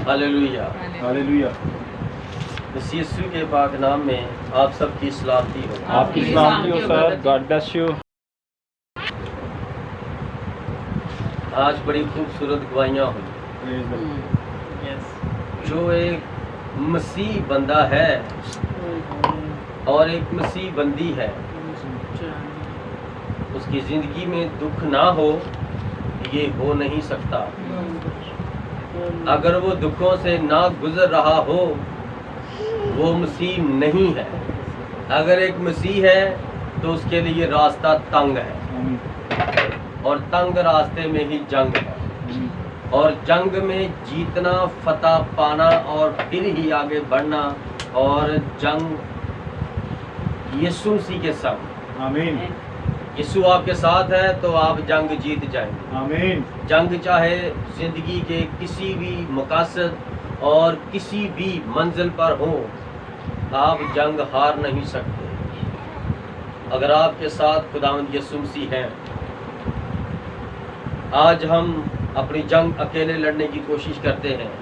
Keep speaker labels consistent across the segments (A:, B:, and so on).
A: Hallelujah
B: hallelujah.
A: इस यीशु के पाक नाम में आप सबकी सलामती हो।
B: आपकी सलामती हो सर। God bless you.
A: आज बड़ी खूबसूरत गवाहियाँ हुई। जो एक मसीह बंदा है और एक मसीह बंदी है, उसकी ज़िंदगी में दुख ना हो, ये हो नहीं सकता। अगर वो दुखों से ना गुजर रहा हो, वो मसीह नहीं है। अगर एक मसीह है तो उसके लिए रास्ता तंग है और तंग रास्ते में ही जंग है, और जंग में जीतना, फतह पाना और फिर ही आगे बढ़ना, और जंग यीशु मसीह के संग।
B: आमीन।
A: यीशु आपके साथ है तो आप जंग जीत जाएंगे।
B: आमीन।
A: जंग चाहे जिंदगी के किसी भी मकसद और किसी भी मंजिल पर हो, आप जंग हार नहीं सकते। अगर आपके साथ खुदावंद यीशु मसीह हैं। आज हम अपनी जंग अकेले लड़ने की कोशिश करते हैं।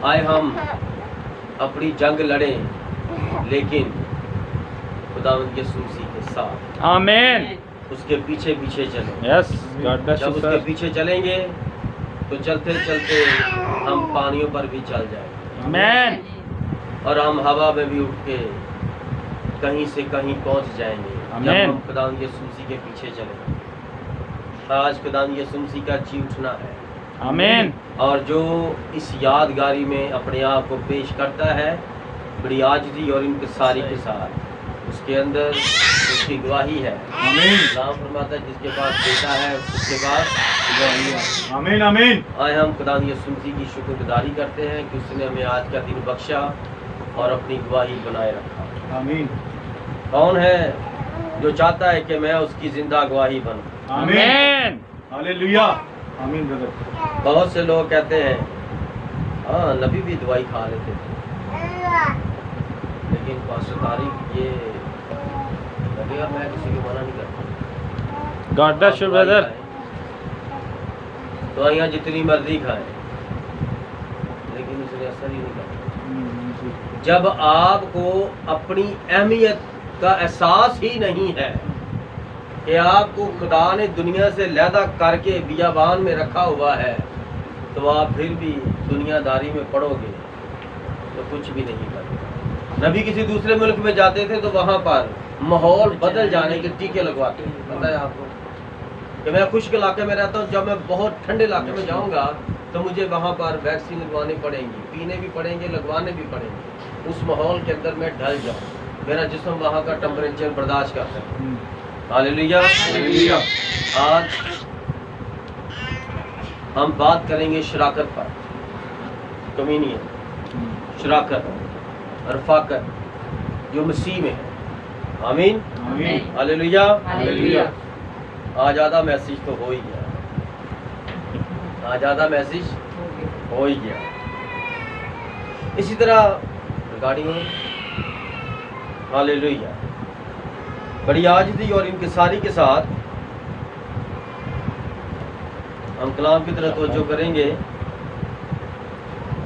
A: आए हम अपनी जंग लड़ें, लेकिन खुदावंद यीशु मसीह के साथ।
B: आमीन।
A: उसके पीछे पीछे चलें।
B: यस, गॉड ब्लेस
A: जब
B: यू
A: उसके
B: सर।
A: पीछे चलेंगे तो चलते चलते हम पानियों पर भी चल जाएंगे,
B: आमीन।
A: और हम हवा में भी उठ के कहीं से कहीं पहुंच जाएंगे, जब
B: आमीन।
A: हम खुदावंद यीशु मसीह के पीछे चलेंगे। आज खुदावंद यीशु मसीह का जी उठना है।
B: आमीन।
A: और जो इस यादगारी में अपने आप को पेश करता है बड़ी आजिज़ी और इनकिसारी के साथ, उसके अंदर उसकी गवाही है।
B: आमीन।
A: नाम फरमाता है जिसके पास बेटा है उसके पास गवाही है।
B: आमीन। आमीन।
A: आज हम खुदावंद यीशु मसीह की शुक्रगुजारी करते हैं कि उसने हमें आज का दिन बख्शा और अपनी गवाही बनाए रखा।
B: आमीन।
A: कौन है जो चाहता है कि मैं उसकी जिंदा गवाही बनूं?
B: आमीन। हालेलुया। आमीन ब्रदर।
A: बहुत से लोग कहते हैं हाँ नबी भी दवाई खा लेते थे, लेकिन पास्टर तारिक ये लगेगा, मैं किसी को मना नहीं करता।
B: God bless you brother.
A: दवाइयाँ जितनी मर्जी खाएं, लेकिन उसने असर ही नहीं करता। जब आपको अपनी अहमियत का एहसास ही नहीं है कि आपको खुदा ने दुनिया से लैदा करके बियाबान में रखा हुआ है, तो आप फिर भी दुनियादारी में पड़ोगे तो कुछ भी नहीं करेगा। नबी किसी दूसरे मुल्क में जाते थे तो वहाँ पर माहौल बदल जाने के टीके लगवाते थे। पता है आपको कि मैं खुश्क इलाके में रहता हूँ, जब मैं बहुत ठंडे इलाके में जाऊँगा तो मुझे वहाँ पर वैक्सीन लगवानी पड़ेंगी, पीने भी पड़ेंगे, लगवाने भी पड़ेंगे। उस माहौल के अंदर मैं ढल जाऊँ, मेरा जिस्म वहाँ का टेम्परेचर बर्दाश्त कर सके। हालेलुया। हालेलुया। आज हम बात करेंगे शराकत पर, कमीनियन, शराकत, रफाकत जो मसीह में है। आमीन।
B: आमीन।
A: हालेलुया।
C: हालेलुया।
A: आज आधा मैसेज तो हो ही गया, आज आधा मैसेज हो ही गया। इसी तरह रिगार्डिंग हालेलुया बड़ी आजिज़ी और इनकिसारी के साथ हम कलाम की तरफ तवज्जो करेंगे।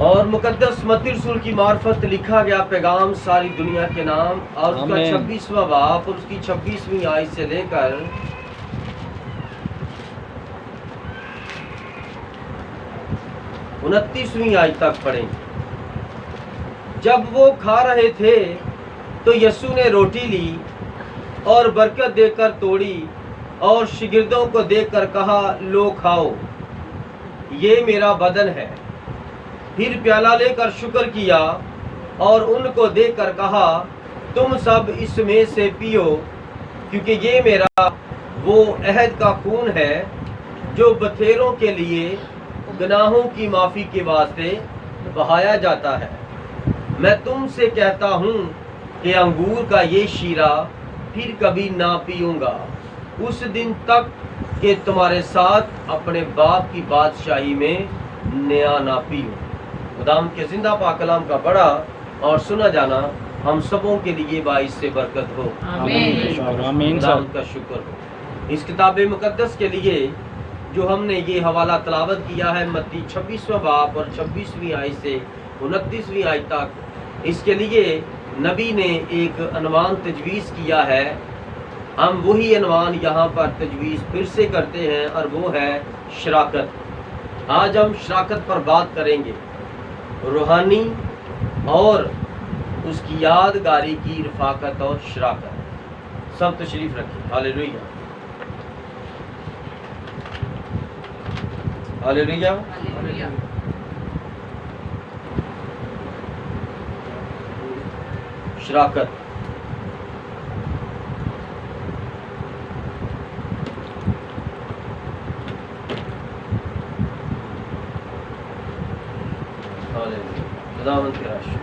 A: और मुकद्दस मत्ती रसूल की मार्फत लिखा गया पैगाम सारी दुनिया के नाम, और उसका 26वां बाब और उसकी 26वीं आयत से लेकर 29वीं आयत तक पढ़ेंगे। जब वो खा रहे थे तो यीशु ने रोटी ली और बरकत देकर तोड़ी और शिगिर्दों को देकर कहा, लो खाओ, ये मेरा बदन है। फिर प्याला लेकर शुक्र किया और उनको देकर कहा, तुम सब इसमें से पियो, क्योंकि ये मेरा वो अहद का खून है जो बथेरों के लिए गुनाहों की माफ़ी के वास्ते बहाया जाता है। मैं तुमसे कहता हूँ कि अंगूर का ये शीरा फिर कभी ना पीऊँगा, उस दिन तक कि तुम्हारे साथ अपने बाप की बादशाही में नया ना पीऊँ। खुदाम के जिंदा पाक कलाम का बड़ा और सुना जाना हम सबों के लिए बाइस से बरकत हो।
C: आमीन।
B: आमीन।
A: खुदावंद का शुक्र हो। इस किताब मुकद्दस के लिए जो हमने ये हवाला तलावत किया है मत्ती 26वां बाब और 26वीं आयत से 29वीं आयत तक, इसके लिए नबी ने एक अनवान तजवीज़ किया है। हम वही अनवान यहाँ पर तजवीज़ फिर से करते हैं और वो है शराकत। आज हम शराकत पर बात करेंगे, रूहानी और उसकी यादगारी की रफाकत और शराकत। सब तशरीफ़ रखें। Hallelujah hallelujah. शराकत, खुदावंद के राष्ट्र।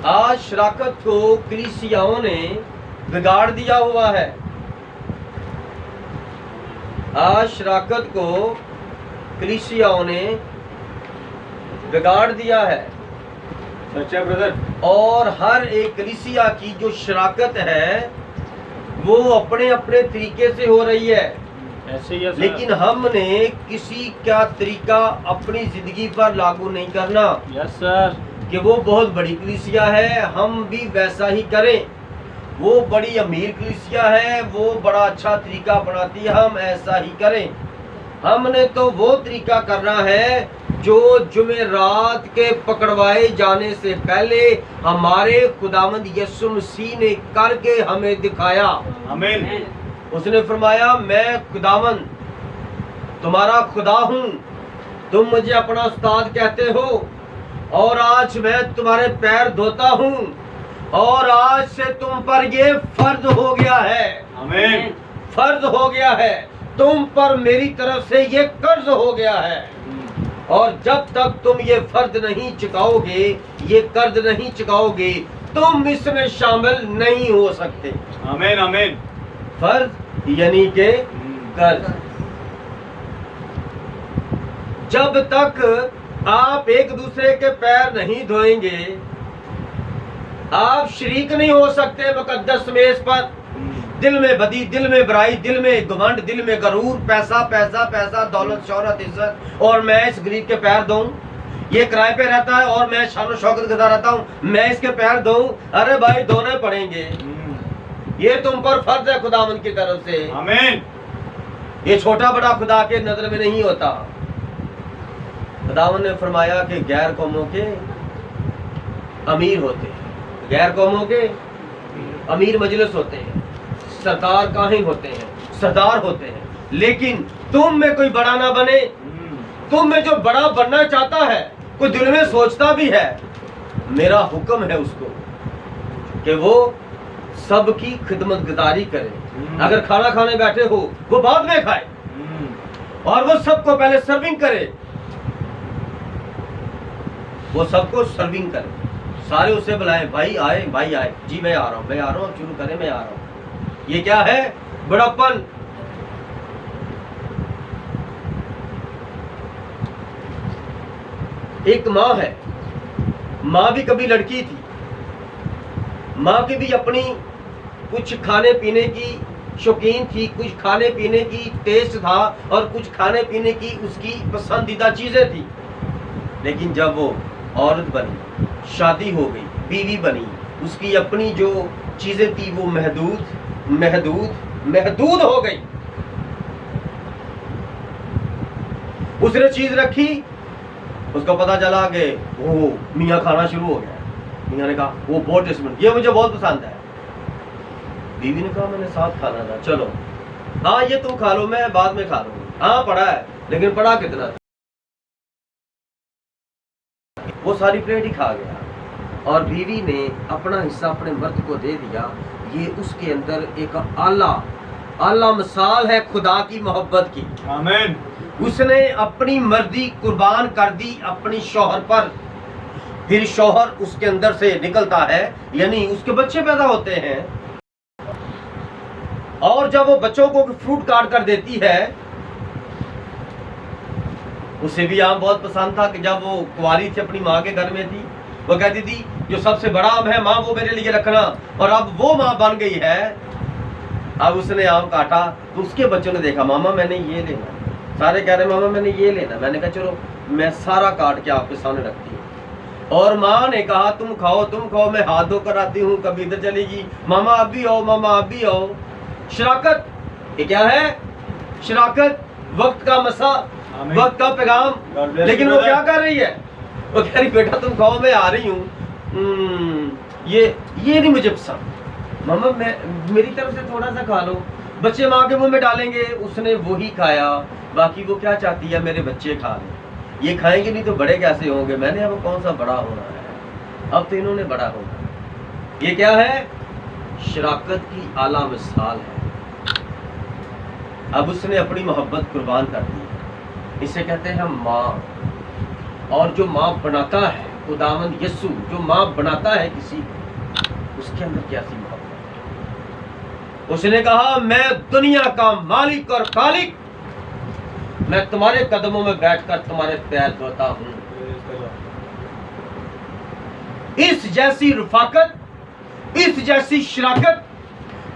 A: आज शराकत को कलीसियाओं ने बिगाड़ दिया हुआ है। आज शराकत को कलीसियाओं ने बिगाड़ दिया है।
B: सच्चा ब्रदर।
A: और हर एक कलीसिया की जो शराकत है वो अपने अपने तरीके से हो रही है।
B: ऐसे ही है सर।
A: लेकिन हमने किसी का तरीका अपनी जिंदगी पर लागू नहीं करना।
B: Yes sir.
A: कि वो बहुत बड़ी कलीसिया है, हम भी वैसा ही करें। वो बड़ी अमीर कलीसिया है, वो बड़ा अच्छा तरीका बनाती है, हम ऐसा ही करें। हमने तो वो तरीका करना है जो जुमेरात के पकड़वाए जाने से पहले हमारे खुदावंद यीशु मसीह ने करके हमें दिखाया।
B: आमीन।
A: उसने फरमाया, मैं खुदावंद तुम्हारा खुदा हूँ, तुम मुझे अपना उस्ताद कहते हो, और आज मैं तुम्हारे पैर धोता हूँ, और आज से तुम पर ये फर्ज हो गया है।
B: आमीन।
A: फर्ज हो गया है, तुम पर मेरी तरफ से ये कर्ज हो गया है। और जब तक तुम ये फर्ज नहीं चुकाओगे, ये कर्ज नहीं चुकाओगे, तुम इसमें शामिल नहीं हो सकते।
B: आमीन आमीन।
A: फर्ज यानी के कर्ज। जब तक आप एक दूसरे के पैर नहीं धोएंगे, आप शरीक नहीं हो सकते मुकद्दस मेज पर। दिल में बदी, दिल में बुराई, दिल में घमंड, दिल में गरूर, पैसा पैसा पैसा, दौलत शौहरत इज्जत, और मैं इस गरीब के पैर दूं, ये किराए पे रहता है और मैं शान शौकत गदा रहता हूँ, मैं इसके पैर दूं। अरे भाई, धोने पड़ेंगे। ये तुम पर फर्ज है खुदावंद की तरफ से।
B: आमीन।
A: ये छोटा बड़ा खुदा के नजर में नहीं होता। खुदावंद ने फरमाया कि गैर कौमों के अमीर होते हैं, गैर कौमों के अमीर मजलिस होते हैं, सरदार काहिन होते हैं, सरदार होते हैं, लेकिन तुम में कोई बड़ा ना बने। तुम में जो बड़ा बनना चाहता है, कोई दिल में सोचता भी है, मेरा हुक्म है उसको कि वो सबकी खिदमतगारी करे। अगर खाना खाने बैठे हो, वो बाद में खाए, और वो सबको पहले सर्विंग करे। वो सबको सर्विंग करे, सारे उसे बुलाएं, भाई आए, भाई आए, जी मैं आ रहा हूँ, मैं आ रहा हूँ, शुरू करें, मैं आ रहा हूँ। ये क्या है? बड़प्पन। एक माँ है, माँ भी कभी लड़की थी, माँ की भी अपनी कुछ खाने पीने की शौकीन थी, कुछ खाने पीने की टेस्ट था, और कुछ खाने पीने की उसकी पसंदीदा चीजें थी। लेकिन जब वो औरत बनी, शादी हो गई, बीवी बनी, उसकी अपनी जो चीजें थी वो महदूद महदूद महदूद हो गई। उसने चीज रखी, उसको पता चला कि वो मियाँ खाना शुरू हो गया। मियाँ ने कहा वो बहुत टेस्ट, ये मुझे बहुत पसंद है। बीवी ने कहा मैंने साथ खाना था, चलो हाँ ये तुम खा लो, मैं बाद में खा लूंगी। हाँ पड़ा है, लेकिन पड़ा कितना था? वो सारी प्लेट ही खा गया, और बीवी ने अपना हिस्सा अपने मर्द को दे दिया। ये उसके अंदर एक आला मिसाल है खुदा की मोहब्बत की।
B: आमीन।
A: उसने अपनी मर्जी कुर्बान कर दी अपनी शौहर पर, फिर शौहर उसके अंदर से निकलता है, यानी उसके बच्चे पैदा होते हैं। और जब वो बच्चों को फ्रूट काट कर देती है, उसे भी आम बहुत पसंद था कि जब वो कुंवारी थी, अपनी माँ के घर में थी, वो कहती थी जो सबसे बड़ा आम है माँ वो मेरे लिए रखना। और अब वो माँ बन गई है। अब उसने आम काटा तो उसके बच्चों ने देखा मामा मैंने ये लेना, सारे कह रहे मामा मैंने ये लेना। मैंने कहा चलो मैं सारा काट के आपके सामने रखती हूँ। और माँ ने कहा तुम खाओ, मैं हाथ धोकर आती हूँ, कभी इधर चलेगी, मामा आप भी आओ, मामा आप भी आओ। शराकत, ये क्या है? शराकत, वक्त का मसा, वक्त का पैगाम। लेकिन वो क्या कर रही है? वो कह रही बेटा तुम खाओ मैं आ रही हूँ। ये नहीं मुझे पसंद, मामा मैं मेरी तरफ से थोड़ा सा खा लो। बच्चे माँ के मुंह में डालेंगे, उसने वही खाया। बाकी वो क्या चाहती है मेरे बच्चे खा लें, ये खाएंगे नहीं तो बड़े कैसे होंगे। मैंने अब कौन सा बड़ा होना है, अब तो इन्होंने बड़ा होना है। ये क्या है? शराकत की आला मिसाल है। अब उसने अपनी मोहब्बत कुर्बान कर दी। इसे कहते हैं माँ। और जो माँ बनाता है, खुदावंद यीशु जो माँ बनाता है किसी को, उसके अंदर कैसी मोहब्बत। उसने कहा मैं दुनिया का मालिक और खालिक, मैं तुम्हारे कदमों में बैठकर तुम्हारे पैर धोता हूं। इस जैसी रफाकत, इस जैसी शराकत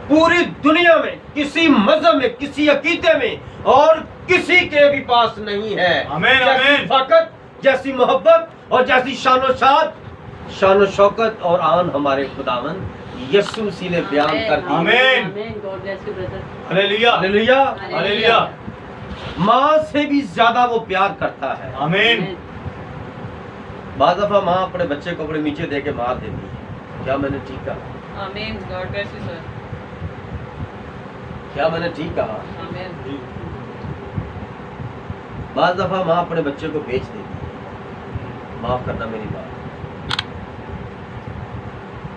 A: पूरी दुनिया में किसी मजहब में, किसी अकीदे में और किसी के भी पास नहीं है।
B: आमीन,
A: जैसी
B: आमीन।
A: रफाकत, जैसी मोहब्बत और जैसी शान शौकत और आन हमारे खुदावंद यीशु मसीह ने बयान कर दी।
B: आमीन। Hallelujah,
A: hallelujah.
B: हालेलुया।
A: माँ से भी ज्यादा वो प्यार करता है।
B: आमीन।
A: बाद दफा माँ अपने बच्चे को अपने नीचे दे के मार देती है। क्या मैंने ठीक कहा?
C: आमीन। God bless you sir.
A: क्या मैंने ठीक कहा?
C: आमीन।
A: बाद दफा माँ अपने बच्चे को बेच देती है। माफ करना मेरी बात।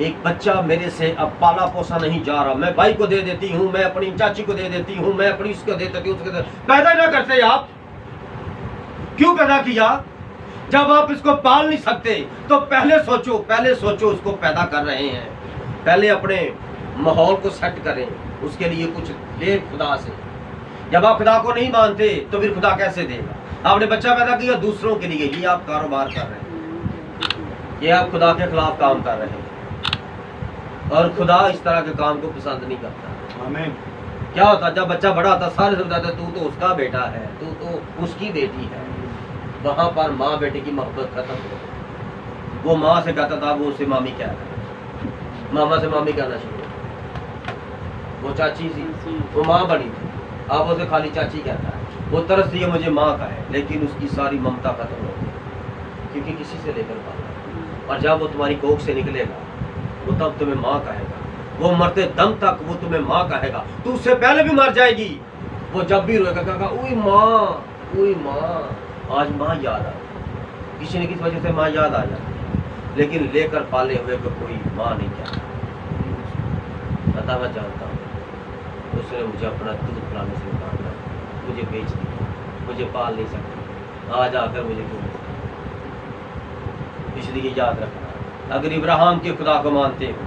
A: एक बच्चा मेरे से अब पाला पोसा नहीं जा रहा, मैं भाई को दे देती हूँ, मैं अपनी चाची को दे देती हूँ, मैं अपनी इसको दे देती हूँ, उसको पैदा ना करते आप। क्यों पैदा किया? जब आप इसको पाल नहीं सकते तो पहले सोचो उसको पैदा कर रहे हैं, पहले अपने माहौल को सेट करें, उसके लिए कुछ ले खुदा से। जब आप खुदा को नहीं मानते तो फिर खुदा कैसे देगा? आपने बच्चा पैदा किया दूसरों के लिए, ये आप कारोबार कर रहे हैं, ये आप खुदा के खिलाफ काम कर रहे हैं। और खुदा इस तरह के काम को पसंद नहीं करता।
B: आमीन।
A: क्या होता जब बच्चा बड़ा होता सारे समझाते तू तो उसका बेटा है, तू तो उसकी बेटी है। वहां पर माँ बेटे की मोहब्बत खत्म हो गई। वो माँ से कहता था, वो उसे मामी कह रहा, मामा से मामी कहना शुरू। वो चाची थी, वो माँ बनी थी, अब उसे खाली चाची कहता है। वो तरसती है मुझे माँ का है, लेकिन उसकी सारी ममता खत्म हो गई, क्योंकि किसी से लेकर पाला। और जब वो तुम्हारी कोख से निकलेगा वो तब तुम्हें माँ कहेगा, वो मरते दम तक वो तुम्हें माँ कहेगा। तू उससे पहले भी मर जाएगी, वो जब भी रोएगा कहेगा उई माँ। आज माँ याद आ गई, किसी न किसी वजह से माँ याद आ जाती है, लेकिन लेकर पाले हुए को कोई माँ नहीं कहता। पता मैं जानता हूँ उसने मुझे अपना दूध पिलाने से निकाला, मुझे बेच दिया, मुझे पाल नहीं सकती, आज आकर मुझे क्यों? इसलिए याद रखना, अगर इब्राहिम के खुदा को मानते हो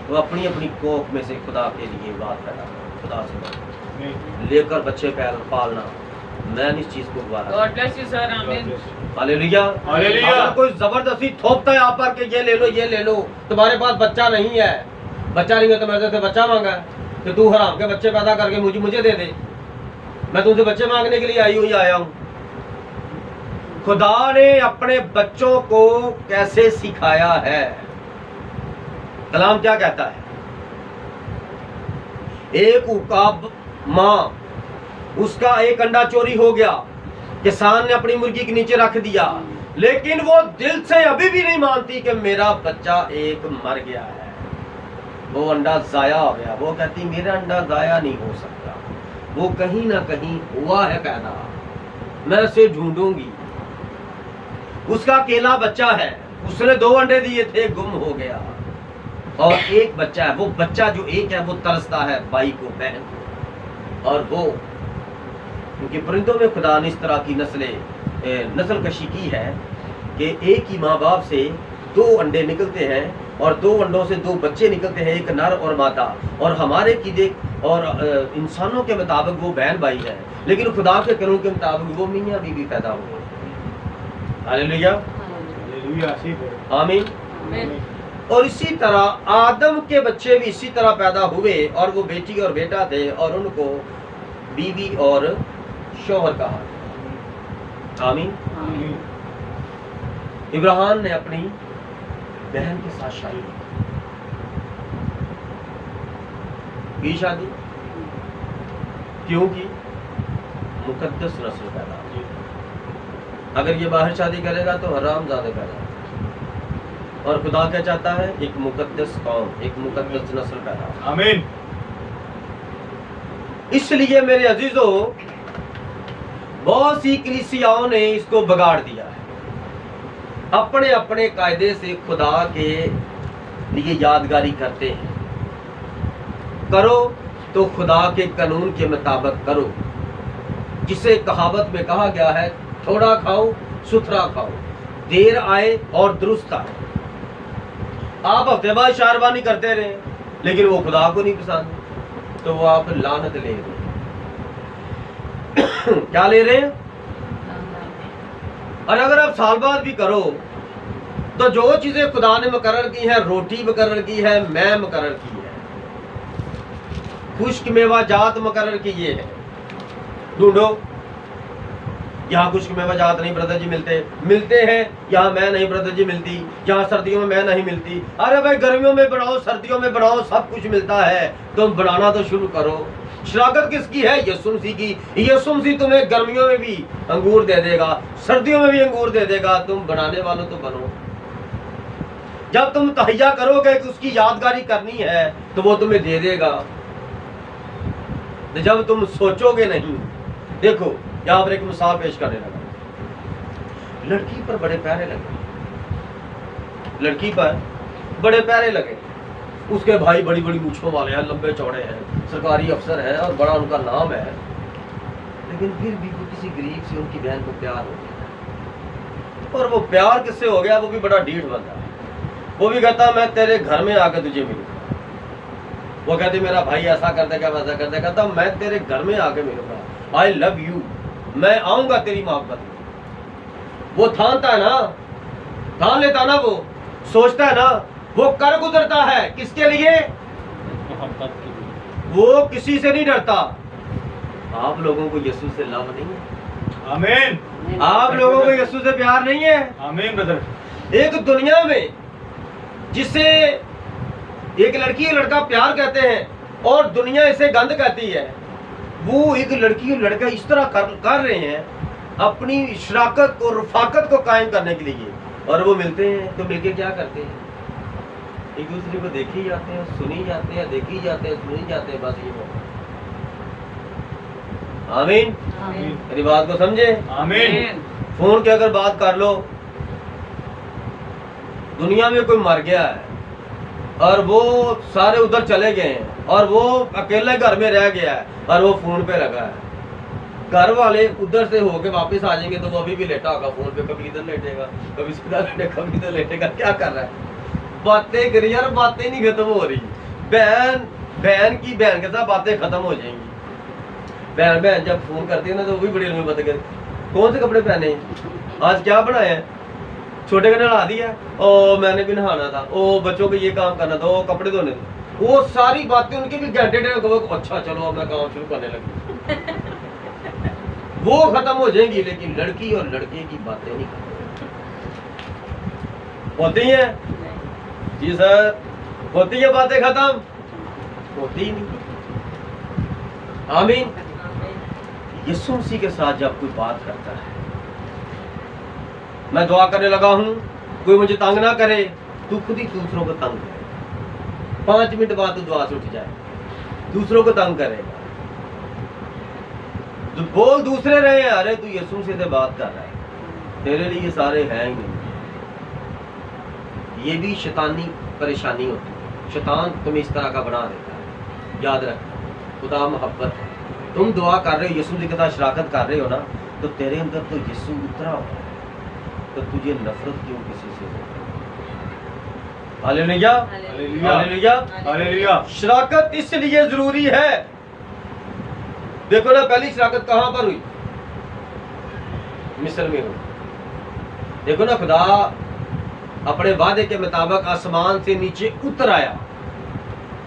A: तो अपनी अपनी कोख में से खुदा के लिए बात करना, खुदा से लेकर बच्चे पैर पालना। मैं इस चीज को गवारा।
C: God bless you sir. आमीन।
A: हालेलुया।
B: हालेलुया।
A: अगर कोई जबरदस्ती थोपता है आप पर कि ये ले लो, तुम्हारे पास बच्चा नहीं है, बच्चा नहीं है तो मैं से बच्चा मांगा है कि तू हराम के बच्चे पैदा करके मुझे दे दे, मैं तुमसे बच्चे मांगने के लिए आया हूँ। खुदा ने अपने बच्चों को कैसे सिखाया है? कलाम क्या कहता है? एक उकाब माँ, उसका एक अंडा चोरी हो गया, किसान ने अपनी मुर्गी के नीचे रख दिया, लेकिन वो दिल से अभी भी नहीं मानती कि मेरा बच्चा एक मर गया है, वो अंडा जाया हो गया। वो कहती मेरा अंडा जाया नहीं हो सकता, वो कहीं ना कहीं हुआ है पैदा, मैं उसे ढूंढूंगी। उसका अकेला बच्चा है, उसने 2 अंडे दिए थे, गुम हो गया। और एक बच्चा है, वो बच्चा जो एक है वो तरसता है भाई को, बहन को। और वो क्योंकि परिंदों में खुदा ने इस तरह की नस्ल कशी की है कि एक ही माँ बाप से 2 अंडे निकलते हैं और 2 अंडों से 2 बच्चे निकलते हैं, एक नर और मादा। और हमारे कीदे और इंसानों के मुताबिक वो बहन भाई है, लेकिन खुदा के कानून के मुताबिक वो मियाँ बीवी पैदा हुए। हालेलुया।
B: हालेलुया।
A: आमीन।
C: आमीन।
A: और इसी तरह आदम के बच्चे भी इसी तरह पैदा हुए और वो बेटी और बेटा थे और उनको बीवी और शौहर कहा। आमीन।
C: आमीन।
A: इब्राहिम ने अपनी बहन के साथ शादी की शादी, क्योंकि मुकद्दस नस्ल पैदा हुई। अगर ये बाहर शादी करेगा तो हराम ज़्यादा पैदा होगा। और खुदा क्या चाहता है? एक मुकद्दस कौम, एक मुकद्दस नस्ल पैदा हो।
B: आमीन।
A: इसलिए मेरे अजीजों, बहुत सी कलीसियाओं ने इसको बिगाड़ दिया है। अपने अपने कायदे से खुदा के लिए यादगारी करते हैं। करो तो खुदा के कानून के मुताबिक करो, जिसे कहावत में कहा गया है, थोड़ा खाओ सुथरा खाओ, देर आए और दुरुस्त आए। आप हफ्ते बाद शारबानी करते रहे, लेकिन वो खुदा को नहीं पसंद, तो वो आप लानत ले रहे हैं। क्या ले रहे हैं? और अगर आप साल बाद भी करो तो जो चीजें खुदा ने मुकर्रर की है, रोटी मुकर्रर की है, मैं मुकर्रर की है, खुश्क मेवा जात मुकर्रर की ये है, ढूंढो। यहाँ खुश्क मेवा जात नहीं ब्रदर जी मिलते हैं, यहाँ मैं नहीं ब्रदर जी मिलती, यहाँ सर्दियों में मैं नहीं मिलती। अरे भाई गर्मियों में बनाओ, सर्दियों में बनाओ, सब कुछ मिलता है, तुम बनाना तो शुरू करो। शराकत किसकी है? यीशु मसीह की। यीशु मसीह तुम्हें गर्मियों में भी अंगूर दे देगा, सर्दियों में भी अंगूर दे देगा, तुम बनाने वालों तो बनो। जब तुम तहैया करोगे कि उसकी यादगारी करनी है तो वो तुम्हें दे देगा। जब तुम सोचोगे नहीं, देखो यहाँ पर एक मिसाल पेश करने लगा। लड़की पर बड़े प्यारे लगे, लड़की पर बड़े प्यारे लगे। उसके भाई बड़ी बड़ी मूछों वाले हैं, लंबे चौड़े हैं, सरकारी अफसर हैं और बड़ा उनका नाम है, लेकिन फिर भी वो किसी गरीब से उनकी बहन को प्यार हो गया। और वो प्यार किससे हो गया? वो भी बड़ा ढीठ बंदा है। वो भी कहता मैं तेरे घर में आकर तुझे मिलूंगा। वो कहती मेरा भाई ऐसा कर देगा वैसा कर देगा, कहता मैं तेरे घर में आके मिलूंगा, आई लव यू, मैं आऊंगा तेरी मोहब्बत में। वो ठानता है ना, ठान लेता ना, वो सोचता है ना, वो कर गुजरता है किसके लिए?
B: मोहब्बत के लिए।
A: वो किसी से नहीं डरता। आप लोगों को यीशु से लव नहीं है?
B: आमीन।
A: आप लोगों को यीशु से प्यार नहीं है?
B: आमीन ब्रदर।
A: एक दुनिया में जिसे एक लड़की और लड़का प्यार कहते हैं और दुनिया इसे गंद कहती है, वो एक लड़की और लड़का इस तरह कर रहे हैं अपनी शराकत और रफाकत को कायम करने के लिए। और वो मिलते हैं तो मिलके क्या करते हैं? एक दूसरे को देखे ही जाते हैं, सुनी जाते हैं, देखी जाते हैं, सुनी जाते हैं, बस ये वो। आमीन।
C: आमीन।
A: मेरी बात को समझे?
B: आमीन।
A: फोन की अगर बात कर लो, दुनिया में कोई मर गया है और वो सारे उधर चले गए हैं और वो अकेले घर में रह गया है और वो फोन पे लगा है। घर वाले उधर से होके वापस आ जाएंगे तो वो अभी भी लेटा होगा फोन पे, कभी इधर लेटेगा, कभी सीधा लेटेगा, कभी इधर लेटेगा। क्या कर रहा है? बातें करी यार, बातें नहीं खत्म हो रही। बहन की बहन के साथ बातें खत्म हो जाएंगी। बहन जब फोन करती है ना तो वो भी बड़ी लंबी बातें करती, कौन से कपड़े पहने, आज क्या बनाए हैं, छोटे का नहा दिया, ओ मैंने भी नहाना था, ओ बच्चों को ये काम करना था, ओ कपड़े धोने थे। वो सारी बातें उनकी भी घंटे डेढ़, अच्छा चलो अब मैं काम शुरू करने लगी। वो खत्म हो जाएंगी, लेकिन लड़की और लड़के की बातें नहीं खत्म होती हैं। जी सर, होती है बातें खत्म? होती ही नहीं। आमीन। यीशु मसीह के साथ जब कोई बात करता है, मैं दुआ करने लगा हूं, कोई मुझे तंग ना करे, तू खुद ही दूसरों को तंग करे। 5 मिनट बाद तू दुआ से उठ जाए, दूसरों को तंग करेगा। तो बोल दूसरे रहे हैं, अरे तू यीशु से बात कर रहा है, तेरे लिए सारे हैं ही नहीं। ये भी शैतानी परेशानी होती है। शैतान तुम्हें इस तरह का बना देता है। याद रखना, खुदा मोहब्बत है। तुम दुआ कर रहे हो, यीशु के साथ शराकत कर रहे हो ना, तो तेरे अंदर तो यीशु उतरा हुआ है, तो तुझे नफरत क्यों किसी से हो? Hallelujah, hallelujah,
B: hallelujah.
A: शराकत इसलिए जरूरी है। देखो ना, पहली शराकत कहां पर हुई? मिस्र में हुई। देखो ना, खुदा अपने वादे के मुताबिक आसमान से नीचे उतर आया,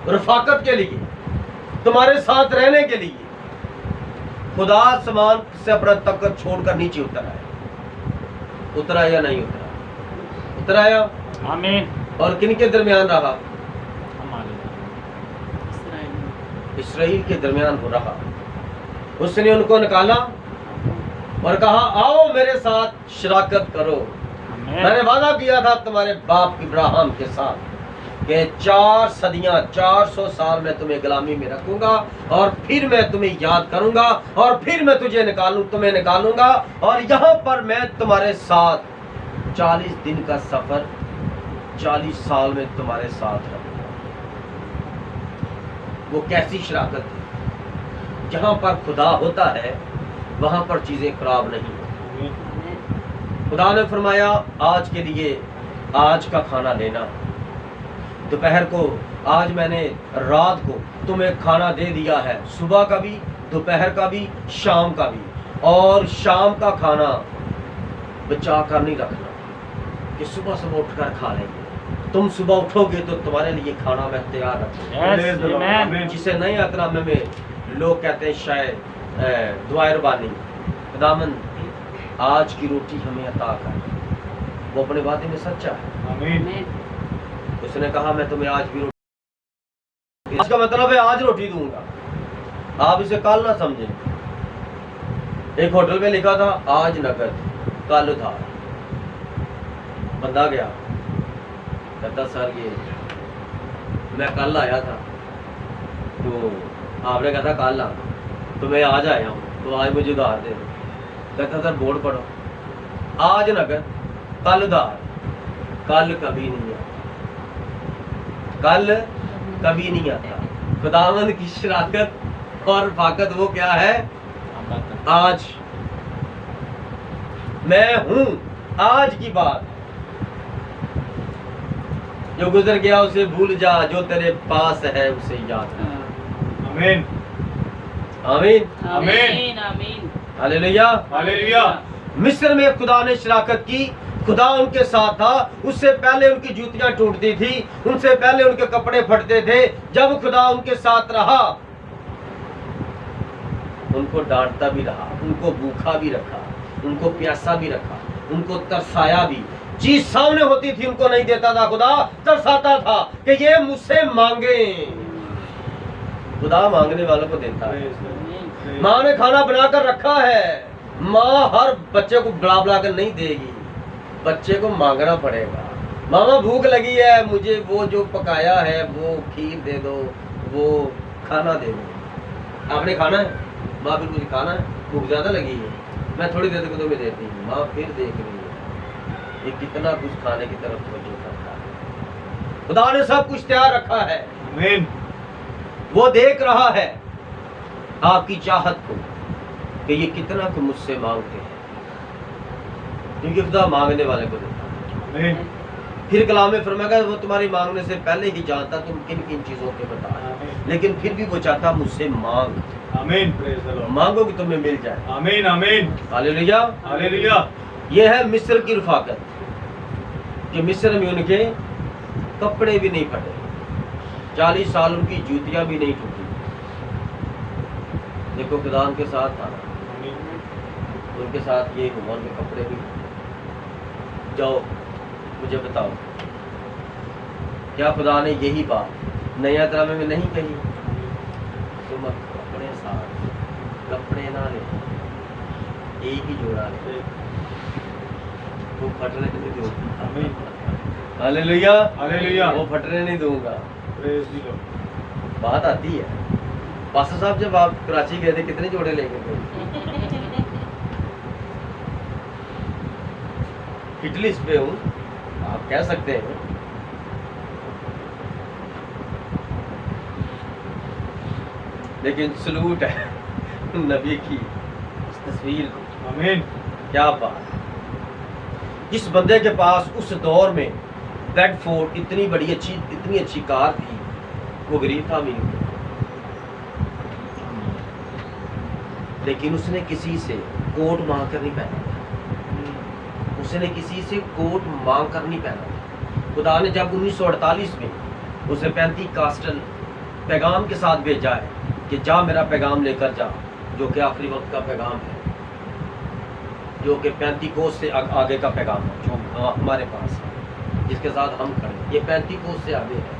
A: रफाकत के लिए, तुम्हारे साथ रहने के लिए। खुदा आसमान से अपना तख्त छोड़कर नीचे उतर आया। उतरा या नहीं उतरा? उतर आया।
B: आमीन।
A: और किन के दरमियान रहा?
B: हमारे
A: इसराइल के दरमियान हो रहा। उसने उनको निकाला और कहा, आओ मेरे साथ शराकत करो। मैंने वादा किया था तुम्हारे बाप इब्राहिम के साथ कि 4 सदियां 400 साल में तुम्हें गुलामी में रखूंगा और फिर मैं तुम्हें याद करूंगा और फिर मैं तुम्हें निकालूंगा और यहाँ पर मैं तुम्हारे साथ 40 दिन का सफर 40 साल में तुम्हारे साथ रहूंगा। वो कैसी शराकत है? जहाँ पर खुदा होता है वहाँ पर चीजें खराब नहीं होती। खुदा ने फरमाया, आज के लिए आज का खाना लेना। दोपहर को आज मैंने रात को तुम्हें खाना दे दिया है, सुबह का भी, दोपहर का भी, शाम का भी। और शाम का खाना बचा कर नहीं रखना कि सुबह सुबह उठकर खा लेंगे। तुम सुबह उठोगे तो तुम्हारे लिए खाना मैं तैयार रखूंगा। जिसे नए अतरामे में लोग कहते हैं शायद दुआए रबानी, खुदावन आज की रोटी हमें अता कर। वो अपने वादे में सच्चा है।
B: आमीन।
A: उसने कहा, मैं तुम्हें आज भी रोटी, इसका मतलब है आज रोटी दूंगा। आप इसे कल ना समझें। एक होटल में लिखा था, आज नकद कल उधार। बंदा गया, कहता सर ये मैं कल आया था, तो आपने कहा था कल आ, तो मैं आज आया हूँ, तो आज मुझे उधार दे दो। कहता सर बोर्ड पढ़ो, आज नकद कल उधार। कल कभी नहीं आता, कल कभी नहीं आता। खुदावंद की शराकत और रफाकत वो क्या है? आज मैं हूं, आज की बात। जो गुजर गया उसे भूल जा, जो तेरे पास है उसे याद कर।
B: आमीन।
A: आमीन।
B: आमीन।
C: आमीन।
A: हालेलुया।
B: हालेलुया।
A: मिस्र में खुदा ने शराकत की, खुदा उनके साथ था। उससे पहले उनकी जूतियां टूटती थी, उनसे पहले उनके कपड़े फटते थे। जब खुदा उनके साथ रहा, उनको डांटता भी रहा, उनको भूखा भी रखा, उनको प्यासा भी रखा, उनको तरसाया भी। चीज सामने होती थी उनको नहीं देता था, खुदा तरसाता था कि ये मुझसे मांगे। खुदा मांगने वालों को देता है। माँ ने खाना बनाकर रखा है। माँ हर बच्चे को बुला कर नहीं देगी, बच्चे को मांगना पड़ेगा। मामा भूख लगी है, मुझे वो जो पकाया है वो खीर दे दो, वो खाना दे दो। आपने खाना है? माँ फिर मुझे खाना है, भूख ज्यादा लगी है, मैं थोड़ी देर तक तुम्हें देती हूँ। माँ फिर देख रही है ये कितना कुछ खाने की तरफ तवज्जो करता है। खुदा ने सब कुछ तैयार रखा है।
B: आमीन।
A: वो देख रहा है आपकी चाहत को कि ये कितना कुछ मुझसे मांगते हैं, क्योंकि खुदा मांगने वाले को देता है।
B: आमीन।
A: फिर कलाम में फरमाया वो तुम्हारी मांगने से पहले ही जानता तुम किन किन चीजों के बता, लेकिन फिर भी वो चाहता मुझसे मांग।
B: आमीन। Praise the Lord.
A: मांगो कि तुम्हें मिल जाए।
B: आमीन। आमीन।
A: हालेलुया।
B: हालेलुया।
A: ये है मिस्र की रफाकत कि मिस्र में उनके कपड़े भी नहीं फटे, 40 साल उनकी जूतियां भी नहीं टूटी। देखो खुदा उनके साथ था, उनके साथ ये हुआ, उनके कपड़े भी। जाओ मुझे बताओ, क्या खुदा ने यही बात नया तरामे में नहीं कही? तुम अपने साथ कपड़े ना ले, एक ही जोड़ा ले, वो फटने नहीं दूंगा। हालेलुया।
B: हालेलुया।
A: वो फटने नहीं दूंगा।
B: Praise the Lord.
A: बात आती है। पास्टर साहब जब आप कराची गए थे कितने जोड़े लेके गए? हिट लिस्ट पे हूँ, आप कह सकते हैं। लेकिन सलूट है नबी की इस तस्वीर को।
B: आमीन।
A: क्या बात है। जिस बंदे के पास उस दौर में बेडफोर्ड इतनी अच्छी कार थी, वो गरीब था अमीर था। लेकिन उसने किसी से कोट मांग कर नहीं पहना, उसने किसी से कोट मांग कर नहीं पहना। खुदा ने जब 1948 में उसे 35 कास्टल पैगाम के साथ भेजा है कि जा मेरा पैगाम लेकर जा, जो कि आखिरी वक्त का पैगाम है, जो कि 35 कोस से आगे का पैगाम है, जो हमारे पास है, जिसके साथ हम खड़े हैं। ये 35 कोस से आगे है,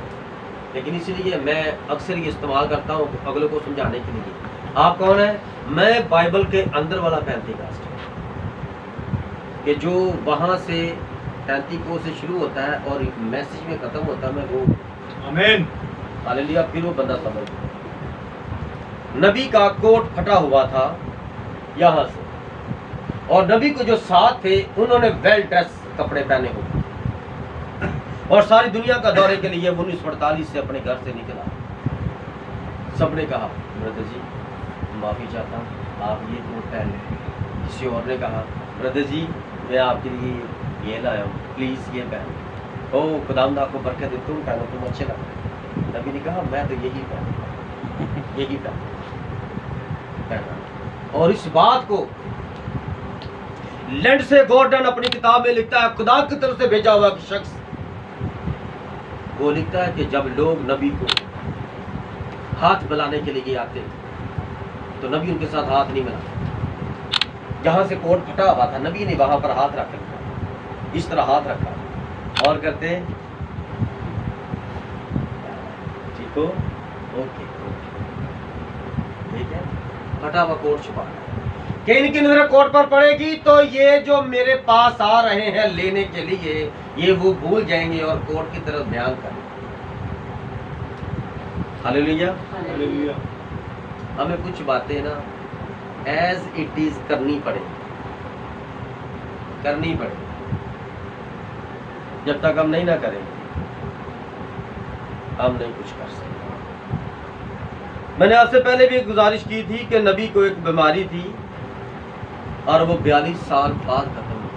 A: लेकिन इसलिए मैं अक्सर ये इस्तेमाल करता हूँ अगले को समझाने के लिए। आप कौन है? मैं बाइबल के अंदर वाला 35 कास्ट कि जो वहाँ से 35 कोस से शुरू होता है और मैसेज में ख़त्म होता है, मैं वो
B: आमीन।
A: हालेलुया। फिर वो बंदा समझ गया। नबी का कोट फटा हुआ था यहाँ से, और नबी को जो साथ थे उन्होंने वेल ड्रेस कपड़े पहने हुए, और सारी दुनिया का दौरे के लिए 1948 से अपने घर से निकला। सबने कहा ब्रदर जी माफ़ी चाहता हूँ, आप ये कोट पहन लें। किसी और ने कहा ब्रदर जी मैं आपके लिए ये लाया हूँ, प्लीज़ ये पहन। ओ खुदावंद आपको बरकत दे, तुम पहनो, तुम अच्छे लगते हैं। नबी ने कहा मैं तो यही पहन, यही पहना। और इस बात को लिंडसे गॉर्डन अपनी किताब में लिखता है, खुदा की तरफ से भेजा हुआ शख्स। वो लिखता है कि जब लोग नबी को हाथ मिलाने के लिए आते तो नबी उनके साथ हाथ नहीं मिलाते। जहां से कोट फटा हुआ था नबी ने वहां पर हाथ रख लिया, इस तरह हाथ रखा और कहते ठीक हो, ओके, ठीक है। फटा हुआ कोट छुपा कि इनकी नजर कोट पर पड़ेगी तो ये जो मेरे पास आ रहे हैं लेने के लिए, ये वो भूल जाएंगे और कोट की तरफ ध्यान करेंगे। हालेलुया।
B: हालेलुया।
A: हमें कुछ बातें ना एज इट इज करनी पड़ेगी, करनी पड़ेगी। जब तक हम नहीं ना करेंगे हम नहीं कुछ कर सकते। मैंने आपसे पहले भी एक गुजारिश की थी कि नबी को एक बीमारी थी और वो 42 साल बाद खत्म हुई।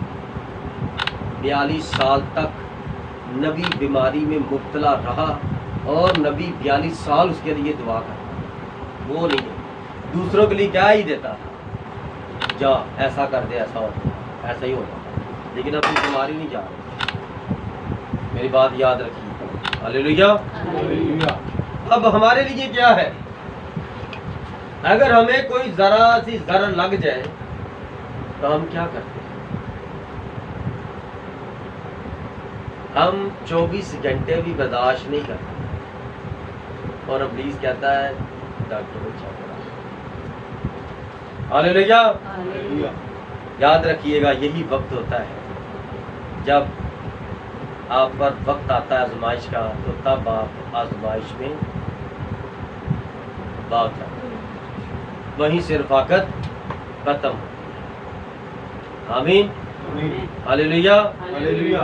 A: 42 साल तक नबी बीमारी में मुब्तला रहा और नबी 42 साल उसके लिए दुआ करता। वो नहीं है, दूसरों के लिए क्या ही देता था, जा ऐसा कर दे, ऐसा होता, ऐसा ही होता था। लेकिन अपनी बीमारी नहीं जा रही। मेरी बात याद रखिए। हालेलुया।
B: हालेलुया।
A: अब हमारे लिए क्या है, अगर हमें कोई जरा सी जर लग जाए तो हम क्या करते हैं? हम 24 घंटे भी बर्दाश्त नहीं करते, और इब्लीस कहता है डॉक्टर को चेक करा। हालेलुया।
B: हालेलुया।
A: याद रखिएगा, यही वक्त होता है जब आप पर वक्त आता है आजमाइश का, तो तब आप आजमाइश में भाग जाते हैं, वहीं से रफाकत खत्म होती है। आमीन।
B: आमीन।
A: हालेलुया।
B: हालेलुया।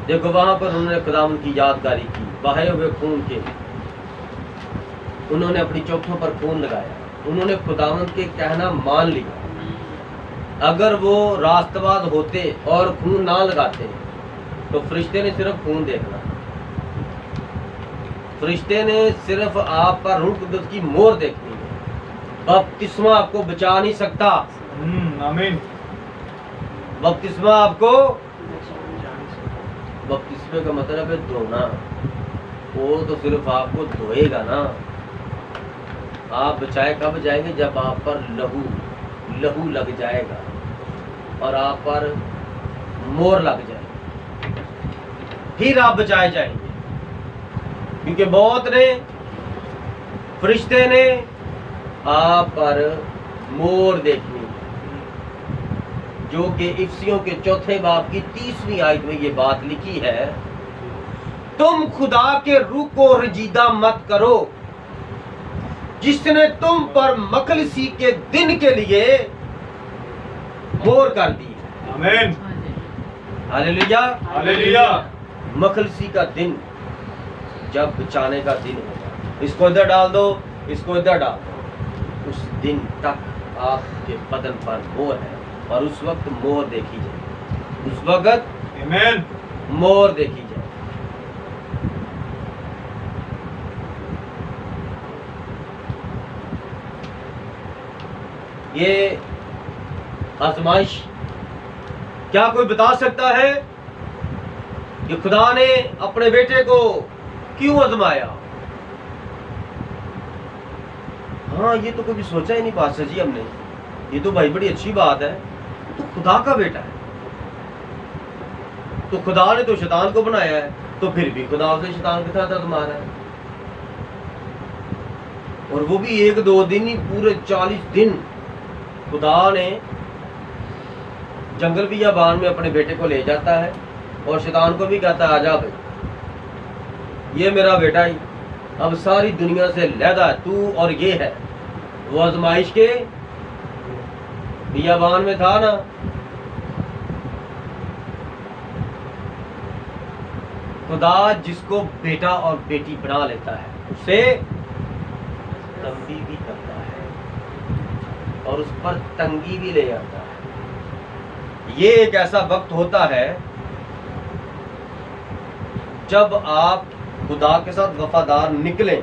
A: देखो वहां पर उन्होंने खुदावंद की यादगारी की, बहाए हुए खून के, उन्होंने अपनी चौखों पर खून लगाया, उन्होंने खुदावंद के कहना मान लिया। अगर वो रास्तबाज होते और खून ना लगाते तो फरिश्ते ने सिर्फ खून देखना, फरिश्ते ने सिर्फ आप पर रूह कुदस की मोहर देखनी है। बपतिस्मा आपको बचा नहीं सकता।
B: आमीन।
A: बपतिस्मा आपको, बपतिस्मे का मतलब है धोना, वो तो सिर्फ आपको धोएगा ना। आप बचाए कब जाएंगे? जब आप पर लहू लग जाएगा और आप पर मोहर लग जाएगी, फिर आप बचाए जाएंगे। क्योंकि मौत ने, फरिश्ते ने आप पर मोहर देखनी, जो कि इफ्सियों के 4 बाब की 30वीं आयत में ये बात लिखी है, तुम खुदा के रूह को रजीदा मत करो जिसने तुम पर मखलसी के दिन के लिए मोहर कर दी।
B: आमीन।
A: हालेलुया।
B: हालेलुया।
A: मखलसी का दिन जब बचाने का दिन होगा, इसको इधर डाल दो, इसको इधर डाल दो, उस दिन तक आपके बदन पर मोहर है, और उस वक्त मोहर देखी जाए, उस वक्त
B: आमीन।
A: मोहर देखी जाए। ये आजमाइश क्या कोई बता सकता है कि खुदा ने अपने बेटे को क्यों आजमाया। हाँ, ये तो कभी सोचा ही नहीं पास्टर जी हमने। ये तो भाई बड़ी अच्छी बात है, तो खुदा का बेटा है, तो खुदा ने तो शैतान को बनाया है, तो फिर भी खुदा उसे शैतान के साथ आजमा रहा है। और वो भी 1-2 दिन ही, पूरे 40 दिन खुदा ने जंगल बियाबान में अपने बेटे को ले जाता है और शैतान को भी कहता है आजा भाई, ये मेरा बेटा ही अब सारी दुनिया से लहदा है, तू और ये है। वो आजमाइश के बियाबान में था ना, खुदा जिसको बेटा और बेटी बना लेता है उसे तंबी भी करता है और उस पर तंगी भी ले आता है। ये एक ऐसा वक्त होता है जब आप खुदा के साथ वफादार निकलें।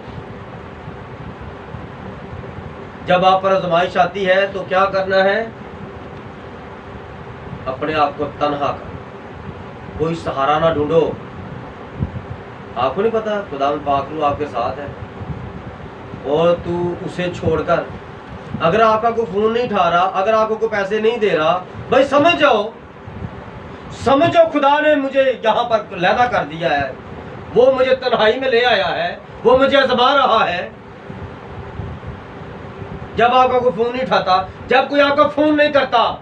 A: जब आप पर आजमाइश आती है तो क्या करना है? अपने आप को तन्हा करो, कोई सहारा ना ढूंढो। आपको नहीं पता खुदा पाकरू आपके साथ है, और तू उसे छोड़कर, अगर आपका कोई फोन नहीं उठा रहा, अगर आपको कोई पैसे नहीं दे रहा, भाई समझ जाओ खुदा ने मुझे यहाँ पर लैदा कर दिया है, वो मुझे तन्हाई में ले आया है, वो मुझे आजमा रहा है। जब आपका कोई फोन नहीं उठाता, जब कोई आपका फोन नहीं करता,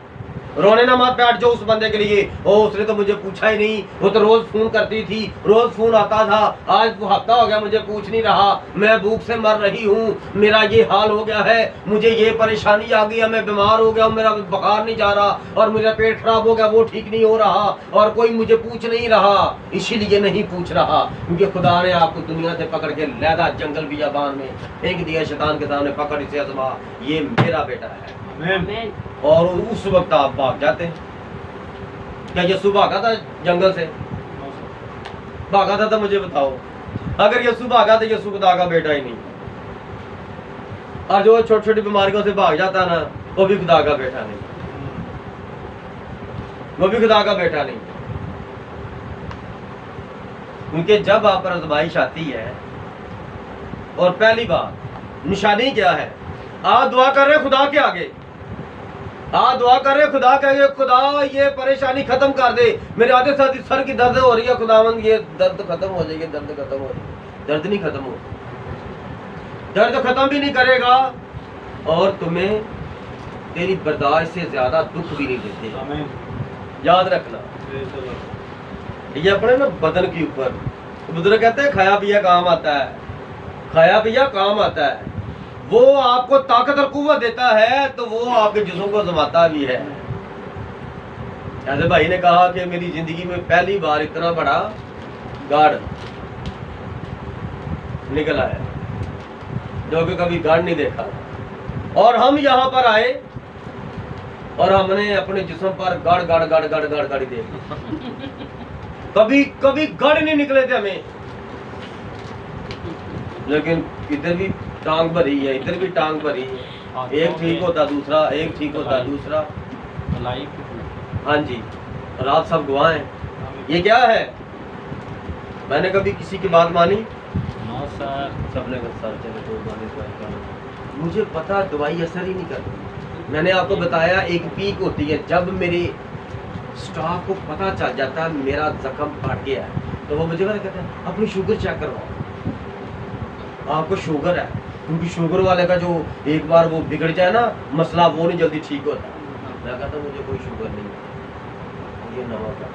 A: रोने ना मत बैठ जाओ उस बंदे के लिए, ओ उसने तो मुझे पूछा ही नहीं, वो तो रोज फोन करती थी, रोज फोन आता था, आज वो हफ्ता हो गया मुझे पूछ नहीं रहा, मैं भूख से मर रही हूँ, मेरा ये हाल हो गया है, मुझे ये परेशानी आ गई है, मैं बीमार हो गया हूँ, मेरा बुखार नहीं जा रहा, और मेरा पेट खराब हो गया, वो ठीक नहीं हो रहा, और कोई मुझे पूछ नहीं रहा। इसीलिए नहीं पूछ रहा क्योंकि खुदा ने आपको दुनिया से पकड़ के लैदा जंगल बियाबान में फेंक दिया, शैतान के सामने पकड़ इसे आजमा, ये मेरा बेटा है।
B: आमीन।
A: और उस वक्त आप भाग जाते हैं। क्या यीशु भागा था जंगल से? भागा था तो मुझे बताओ। अगर यीशु भागा तो यीशु खुदा का बेटा ही नहीं। और जो छोटी छोटी बीमारियों से भाग जाता ना, वो भी खुदा का बेटा नहीं, वो भी खुदा का बेटा नहीं। क्योंकि जब आप पर आजमाइश आती है, और पहली बात निशानी क्या है? आप दुआ कर रहे खुदा के आगे, आप दुआ कर रहे खुदा के आगे, खुदा ये परेशानी खत्म कर दे, मेरे आधे साथ सर की दर्द हो रही है, खुदावंद ये दर्द खत्म हो जाएगी, दर्द खत्म हो जाएगी। दर्द नहीं खत्म हो, दर्द खत्म भी नहीं करेगा, और तुम्हें तेरी बर्दाश्त से ज्यादा दुख भी नहीं देते।
B: आमीन।
A: याद रखना, ये अपने ना बदन के ऊपर बुजुर्ग कहते हैं खाया पिया काम आता है, खाया पिया काम आता है। वो आपको ताकत और कुव्वत देता है, तो वो आपके जिस्म को जमाता भी है। ऐसे भाई ने कहा कि मेरी जिंदगी में पहली बार इतना बड़ा गार्ड निकला है जो कि कभी गार्ड नहीं देखा। और हम यहाँ पर आए और हमने अपने जिस्म पर गाड़ गाड़ गाड़ गाड़ गाड़ गाड़ी देखी। कभी कभी गढ़ नहीं निकले थे हमें, लेकिन इधर भी टांग भरी है, इधर भी टांग भरी है। एक ठीक होता दूसरा, एक ठीक होता दूसरा। हाँ जी, और आप सब गवाह हैं। ये क्या है? मैंने कभी किसी की बात मानी? सबने मुझे पता दवाई असर ही नहीं करती। मैंने आपको बताया एक पीक होती है जब मेरे स्टाफ को पता चल जाता है मेरा जख्म बढ़ गया है, तो वो मुझे कहते हैं अपनी शुगर चेक करवाओ, आपको शुगर है। क्योंकि शुगर वाले का जो एक बार वो बिगड़ जाए ना मसला, वो नहीं जल्दी ठीक होता। मैं कहता मुझे कोई शुगर नहीं है, ये नवा का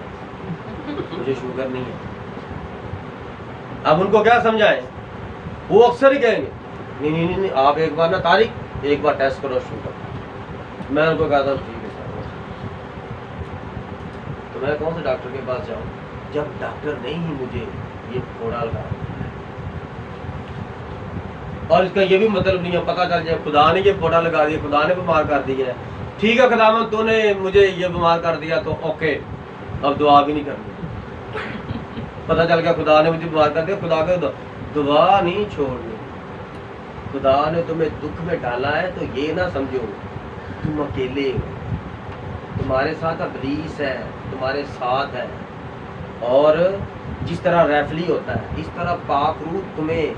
A: मुझे शुगर नहीं है। अब उनको क्या समझाएं? वो अक्सर ही कहेंगे नहीं नहीं नहीं, नहीं आप एक बार ना तारीख एक बार टेस्ट करो शुगर। मैं उनको कहता हूँ ठीक है सर, तो मैं कौन से डॉक्टर के पास जाऊँ जब डॉक्टर नहीं ही मुझे ये फोड़ा लगा। और इसका ये भी मतलब नहीं है पता चल जाए खुदा ने ये फोड़ा लगा दिया, खुदा ने बीमार कर दिया है, ठीक है खुदावंद तूने मुझे ये बीमार कर दिया तो ओके, अब दुआ भी नहीं करनी। पता चल गया खुदा ने मुझे बीमार कर दिया, खुदा के दुआ नहीं छोड़नी। खुदा ने तुम्हें दुख में डाला है तो ये ना समझो तुम अकेले हो, तुम्हारे साथ इब्लीस है, तुम्हारे साथ है। और जिस तरह रेफली होता है, इस तरह पाक रूह तुम्हें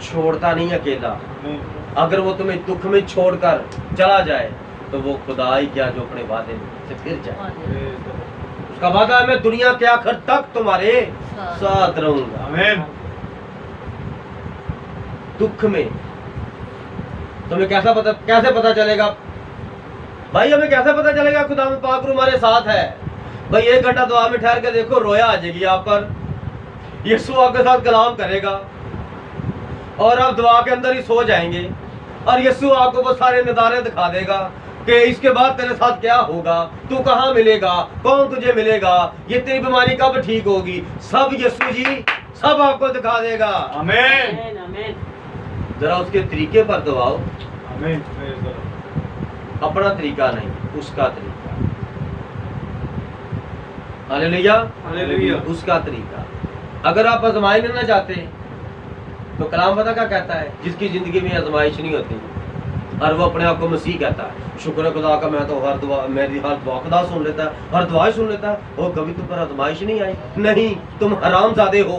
A: छोड़ता नहीं अकेला।
B: आमीन।
A: अगर वो तुम्हें दुख में छोड़कर चला जाए तो वो खुदा ही क्या जो अपने वादे में से फिर जाए। उसका वादा है, मैं दुनिया के आखिर तक तुम्हारे साथ रहूंगा।
B: आमीन।
A: दुख में तुम्हें कैसे पता चलेगा भाई? हमें कैसे पता चलेगा खुदा में पाक रूह हमारे साथ है? भाई 1 घंटा दुआ में ठहर के देखो, रोया आ जाएगी आप पर, यीशु आपके साथ कलाम करेगा और आप दुआ के अंदर ही सो जाएंगे और यीशु आपको वो सारे नज़ारे दिखा देगा कि इसके बाद तेरे साथ क्या होगा, तू कहाँ मिलेगा, कौन तुझे मिलेगा, ये तेरी बीमारी कब ठीक होगी, सब यीशु जी सब आपको दिखा देगा।
B: आमीन।
A: जरा उसके तरीके पर दबाओ,
B: आमीन। Praise the Lord.
A: अपना तरीका नहीं, उसका तरीका। हालेलुया।
B: हालेलुया।
A: उसका तरीका। अगर आप आजमाइश ना चाहते तो कलाम पता क्या कहता है? जिसकी जिंदगी में आजमाइश नहीं होती और वो अपने आप को मसीह कहता है, शुक्र है खुदा का, मैं तो हर दुआ, मेरी हर दुआ खुदा सुन लेता है, हर दुआ सुन लेता है। और कभी तुम पर आजमाइश नहीं आई? नहीं, तुम हरामजादे हो।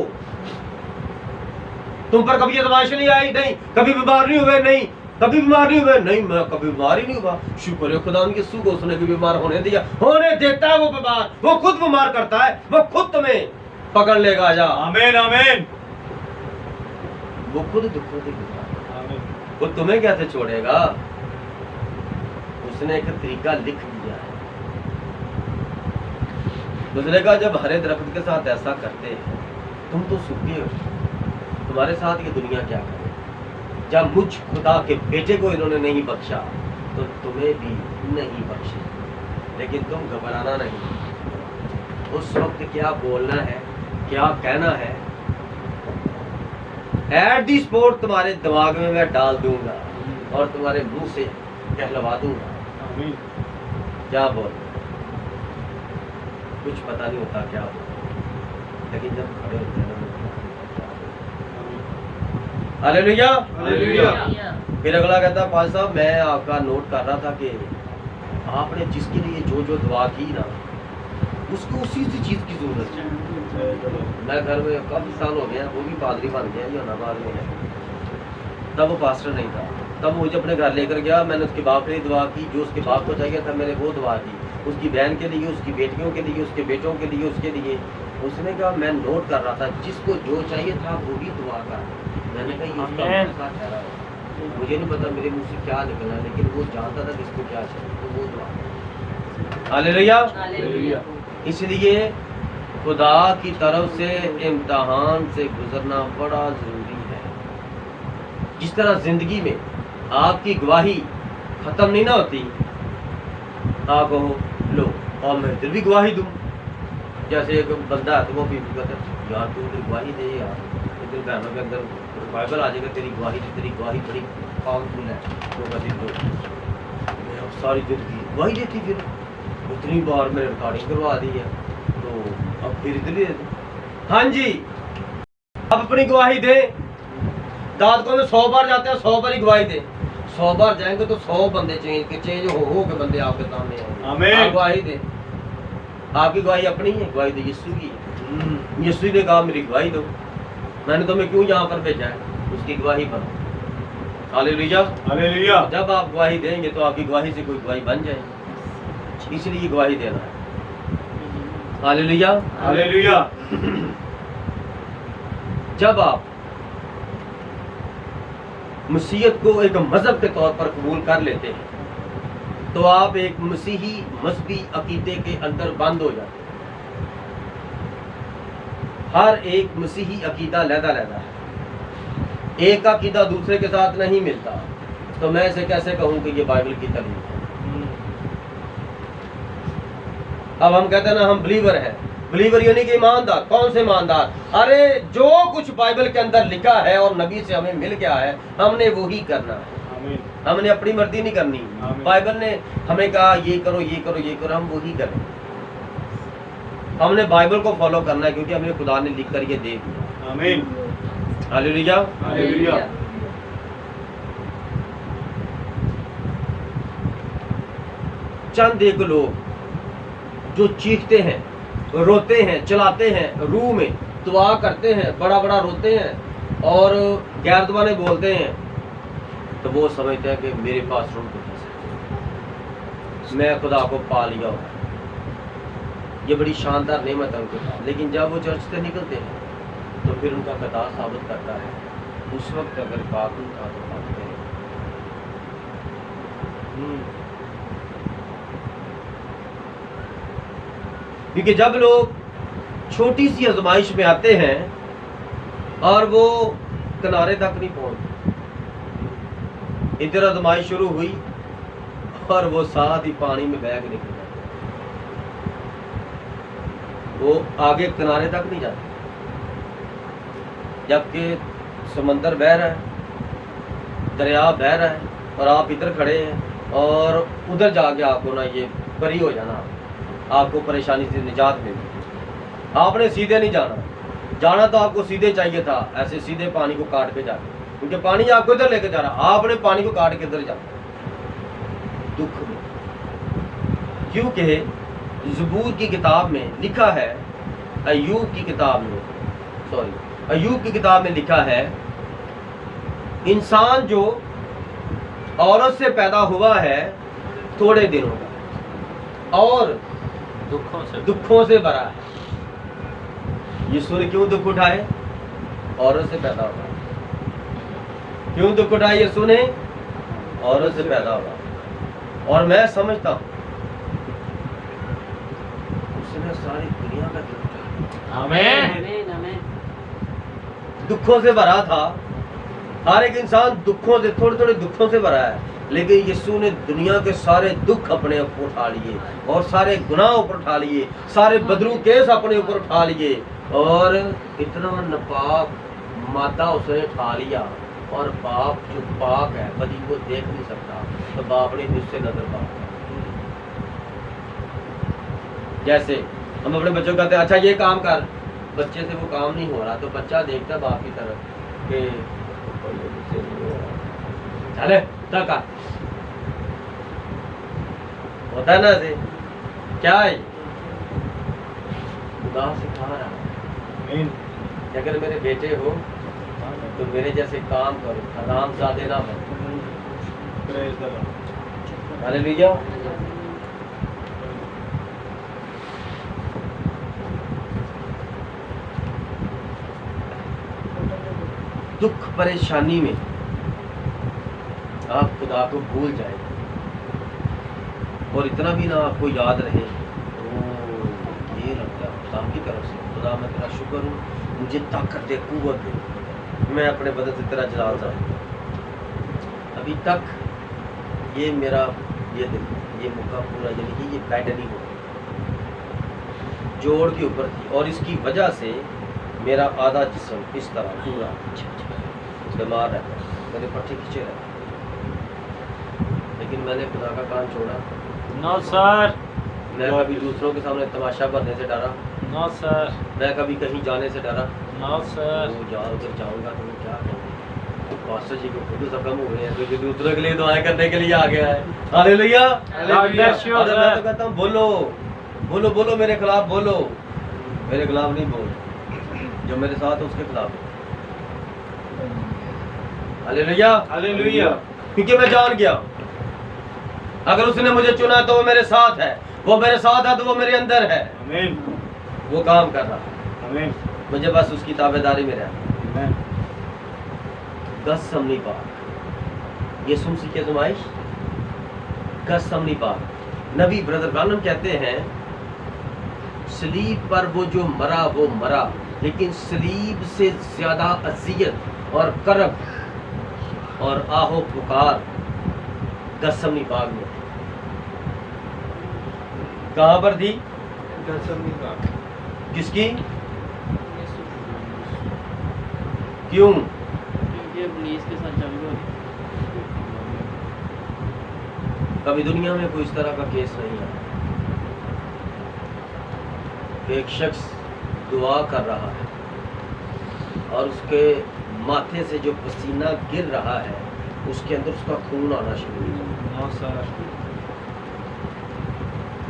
A: तुम पर कभी आजमाइश नहीं आई? नहीं। कभी बीमार नहीं हुए? नहीं। कभी बीमार नहीं हुए? नहीं, मैं कभी बीमार ही नहीं हुआ। शुक्र है खुदा उनके सुख उसने भी बीमार होने दिया, होने देता है। वो बीमार, वो खुद बीमार करता है, वो खुद तुम्हें पकड़ लेगा। जा
B: आमीन। आमीन।
A: वो खुद दुखों से गुजरा,
B: आमीन।
A: वो तुम्हें कैसे छोड़ेगा? उसने एक तरीका लिख दिया है। उसने कहा जब हरे दरख्त के साथ ऐसा करते हैं, तुम तो सूखे हो, तुम्हारे साथ ये दुनिया क्या करे? जब मुझ खुदा के बेटे को इन्होंने नहीं बख्शा तो तुम्हें भी नहीं बख्शे। लेकिन तुम घबराना नहीं। उस वक्त क्या बोलना है, क्या कहना है, एट दी स्पॉट तुम्हारे दिमाग में मैं डाल दूंगा और तुम्हारे मुंह से कहलवा दूंगा।
B: आमीन।
A: क्या बोल, कुछ पता नहीं होता क्या बोल, लेकिन जब खड़े होते हैं हालेलुया।
B: हालेलुया।
A: फिर अगला कहता है, पाल साहब मैं आपका नोट कर रहा था कि आपने जिसके लिए जो जो दुआ की ना, उसको उसी चीज की जरूरत है।
B: Praise the Lord.
A: मैं घर में काफी साल हो गया, वो भी पादरी बन गया, योनाबाद में है। तब वो पास्टर नहीं था, तब वो मुझे अपने घर लेकर गया। मैंने उसके बाप के लिए दुआ की, जो उसके बाप को चाहिए था मैंने वो दुआ की, उसकी बहन के लिए, उसकी बेटियों के लिए, उसके बेटों के लिए, उसके लिए। उसने कहा मैं नोट कर रहा था, जिसको जो चाहिए था वो भी दुआ कर। मैंने कहा ये उसका मेरे साथ ठहरा है, मुझे नहीं पता मेरे मुंह से क्या निकलना, लेकिन वो जानता था किसको क्या चाहिए, तो वो दुआ। हालेलुया।
B: हालेलुया।
A: इसलिए खुदा की तरफ से इम्तिहान से गुजरना बड़ा जरूरी है। जिस तरह जिंदगी में आपकी गवाही खत्म नहीं ना होती, आप कहो लो और मैं इधर भी गवाही दूं। जैसे एक बंदा है तो वो भी कहता है यार तू इधर गवाही दे यार, इधर बहनों के अंदर बाइबल आ जाएगा, तेरी गवाही बड़ी पावरफुल है। तो कहती तो सारी जिंदगी गवाही देती, फिर इतनी बार मैंने रिकॉर्डिंग करवा दी है, तो अब फिर इधर ही दे दो। हाँ जी, अब अपनी गवाही दे। दादकों में 100 बार जाते हैं, 100 बार ही गवाही दे। 100 बार जाएंगे तो 100 बंदे चेंज हो के बंदे आपके सामने आएंगे।
B: आमीन।
A: आप गवाही दे। आपकी गवाही अपनी है, गवाही तो यीशु की है। यीशु ने कहा मेरी गवाही दो, मैंने तुम्हें क्यों यहाँ पर भेजा है, उसकी गवाही बनो। हालेलुया।
B: हालेलुया।
A: जब आप गवाही देंगे तो आपकी गवाही से कोई गवाही बन जाएगी, इसलिए गवाही देना है। हालेलुया।
B: हालेलुया।
A: जब आप मसीहत को एक मजहब के तौर पर कबूल कर लेते हैं तो आप एक मसीही मजहबी अकीदे के अंदर बंद हो जाते हैं। हर एक मसीही अकीदा अलग-अलग है, एक अकीदा दूसरे के साथ नहीं मिलता। तो मैं इसे कैसे कहूँ कि ये बाइबल की तालीम है। अब हम कहते हैं ना हम बिलीवर हैं, बिलीवर यानी कि ईमानदार। कौन से ईमानदार? अरे जो कुछ बाइबल के अंदर लिखा है और नबी से हमें मिल गया है, हमने वो ही करना है।
B: आमीन।
A: हमने अपनी मर्जी नहीं करनी।
B: आमीन।
A: बाइबल ने हमें कहा ये करो ये करो ये करो, हम वो ही करें। हमने बाइबल को फॉलो करना है क्योंकि हमें खुदा ने लिख कर ये दे दिया।
B: आमीन।
A: हालेलुया।
B: हालेलुया।
A: चंद एक लोग जो चीखते हैं रोते हैं, चलाते हैं, रूह में दुआ करते हैं, बड़ा बड़ा रोते हैं और गैर ज़बानें बोलते हैं, तो वो समझते हैं कि मेरे पास रूह तो है, मैं खुदा को पा लिया हूँ। ये बड़ी शानदार नेमत है उनके पास। लेकिन जब वो चर्च से निकलते हैं तो फिर उनका कदा साबित करता है, उस वक्त अगर पाक उनका तो पाक है। क्योंकि जब लोग छोटी सी आजमाइश में आते हैं और वो किनारे तक नहीं पहुंचते, इधर आजमाइश शुरू हुई और वो साथ ही पानी में बह के निकल जाते, वो आगे किनारे तक नहीं जाते। जबकि समंदर बह रहा है, दरिया बह रहा है और आप इधर खड़े हैं और उधर जाके आपको ना ये बरी हो जाना, आपको परेशानी से निजात मिली। आपने सीधे नहीं जाना, जाना तो आपको सीधे चाहिए था, ऐसे सीधे पानी को काट के जाके, क्योंकि पानी आपको इधर लेके जा रहा, आपने पानी को काट के इधर जाना दुख में। क्योंकि ज़बूर की किताब में लिखा है, अय्यूब की किताब में लिखा है, इंसान जो औरत से पैदा हुआ है थोड़े दिनों का और दुखों से भरा है। यीशु ने क्यों दुख उठाए? औरत से पैदा हुआ। क्यों दुख उठाए यीशु ने? औरत से पैदा हुआ। और मैं समझता हूं उसने सारी दुनिया का दुख उठाया।
C: आमीन।
A: दुखों से भरा था, हर एक इंसान दुखों से, थोड़े थोड़े दुखों से भरा है, लेकिन यीशु ने दुनिया के सारे दुख अपने ऊपर उठा लिए और सारे गुनाह ऊपर उठा लिए, सारे बदरू केस अपने ऊपर उठा लिए और इतना नापाक मादा उसने उठा लिया। और बाप जो पाक है, बदी को देख नहीं सकता, तो बाप ने उससे नजर पाक। जैसे हम अपने बच्चों को कहते हैं अच्छा ये काम कर, बच्चे से वो काम नहीं हो रहा, तो बच्चा देखता है बाप की तरफ कि चले कर, होता है ना ऐसे। क्या है? खुदा सिखा रहा है कि अगर मेरे बेटे हो तो मेरे जैसे काम करो, हरामजादे ना बनो। हालेलुया। दुख परेशानी में आप खुदा को भूल जाए और इतना भी ना आपको याद रहे, ये लगता है खुदा की तरफ से, खुदा मैं तेरा शुक्र हूँ, मुझे ताकत दे, कुव्वत दे, मैं अपने बदन से तेरा जलाल जाऊँ। अभी तक ये मेरा ये मौका पूरा, यानी कि ये बेड नहीं हो, जोड़ के ऊपर थी और इसकी वजह से मेरा आधा जिस्म इस तरह पूरा बीमार रहता है, मेरे पट्टे खींचे रहते, लेकिन मैंने खुदा का काम छोड़ा।
C: No sir.
A: मैं कभी दूसरों के सामने तमाशा भरने से डरा,
C: नो सर।
A: मैं कभी कहीं जाने से डरा,
C: नो सर।
A: वो उधर जाऊंगा तो क्या करेंगे, तो पास्टर जी को खुद जख्म हो गए हैं, तो ये दूसरों के लिए दुआएं करने के लिए आ गया है। हालेलुया।
C: हालेलुया।
A: और मैं तो कहता हूँ बोलो बोलो बोलो, मेरे खिलाफ बोलो, मेरे खिलाफ नहीं बोल, जो मेरे साथ है उसके खिलाफ। हालेलुया।
B: हालेलुया।
A: क्योंकि मैं जान गया अगर उसने मुझे चुना तो वो मेरे साथ है, वो मेरे साथ है तो वो मेरे अंदर है,
B: आमीन।
A: वो काम कर रहा है,
B: आमीन।
A: मुझे बस उसकी ताबेदारी में रहना।
B: आमीन।
A: कसम नहीं पाक, ये सुन सीखे आजमाइश, कसम नहीं पाक। नबी ब्रदर ब्रानम कहते हैं सलीब पर वो जो मरा वो मरा, लेकिन सलीब से ज्यादा अजियत और करब और आहो पुकार गसमनी बाग में। कहाँ पर थी?
B: गसमनी बाग।
A: किसकी? क्यों?
C: क्योंकि पुलिस के साथ जंग हो रही।
A: कभी दुनिया में कोई इस तरह का केस नहीं है। एक शख्स दुआ कर रहा है और उसके माथे से जो पसीना गिर रहा है उसके अंदर उसका खून आना शुरू हो गया।
C: No sir.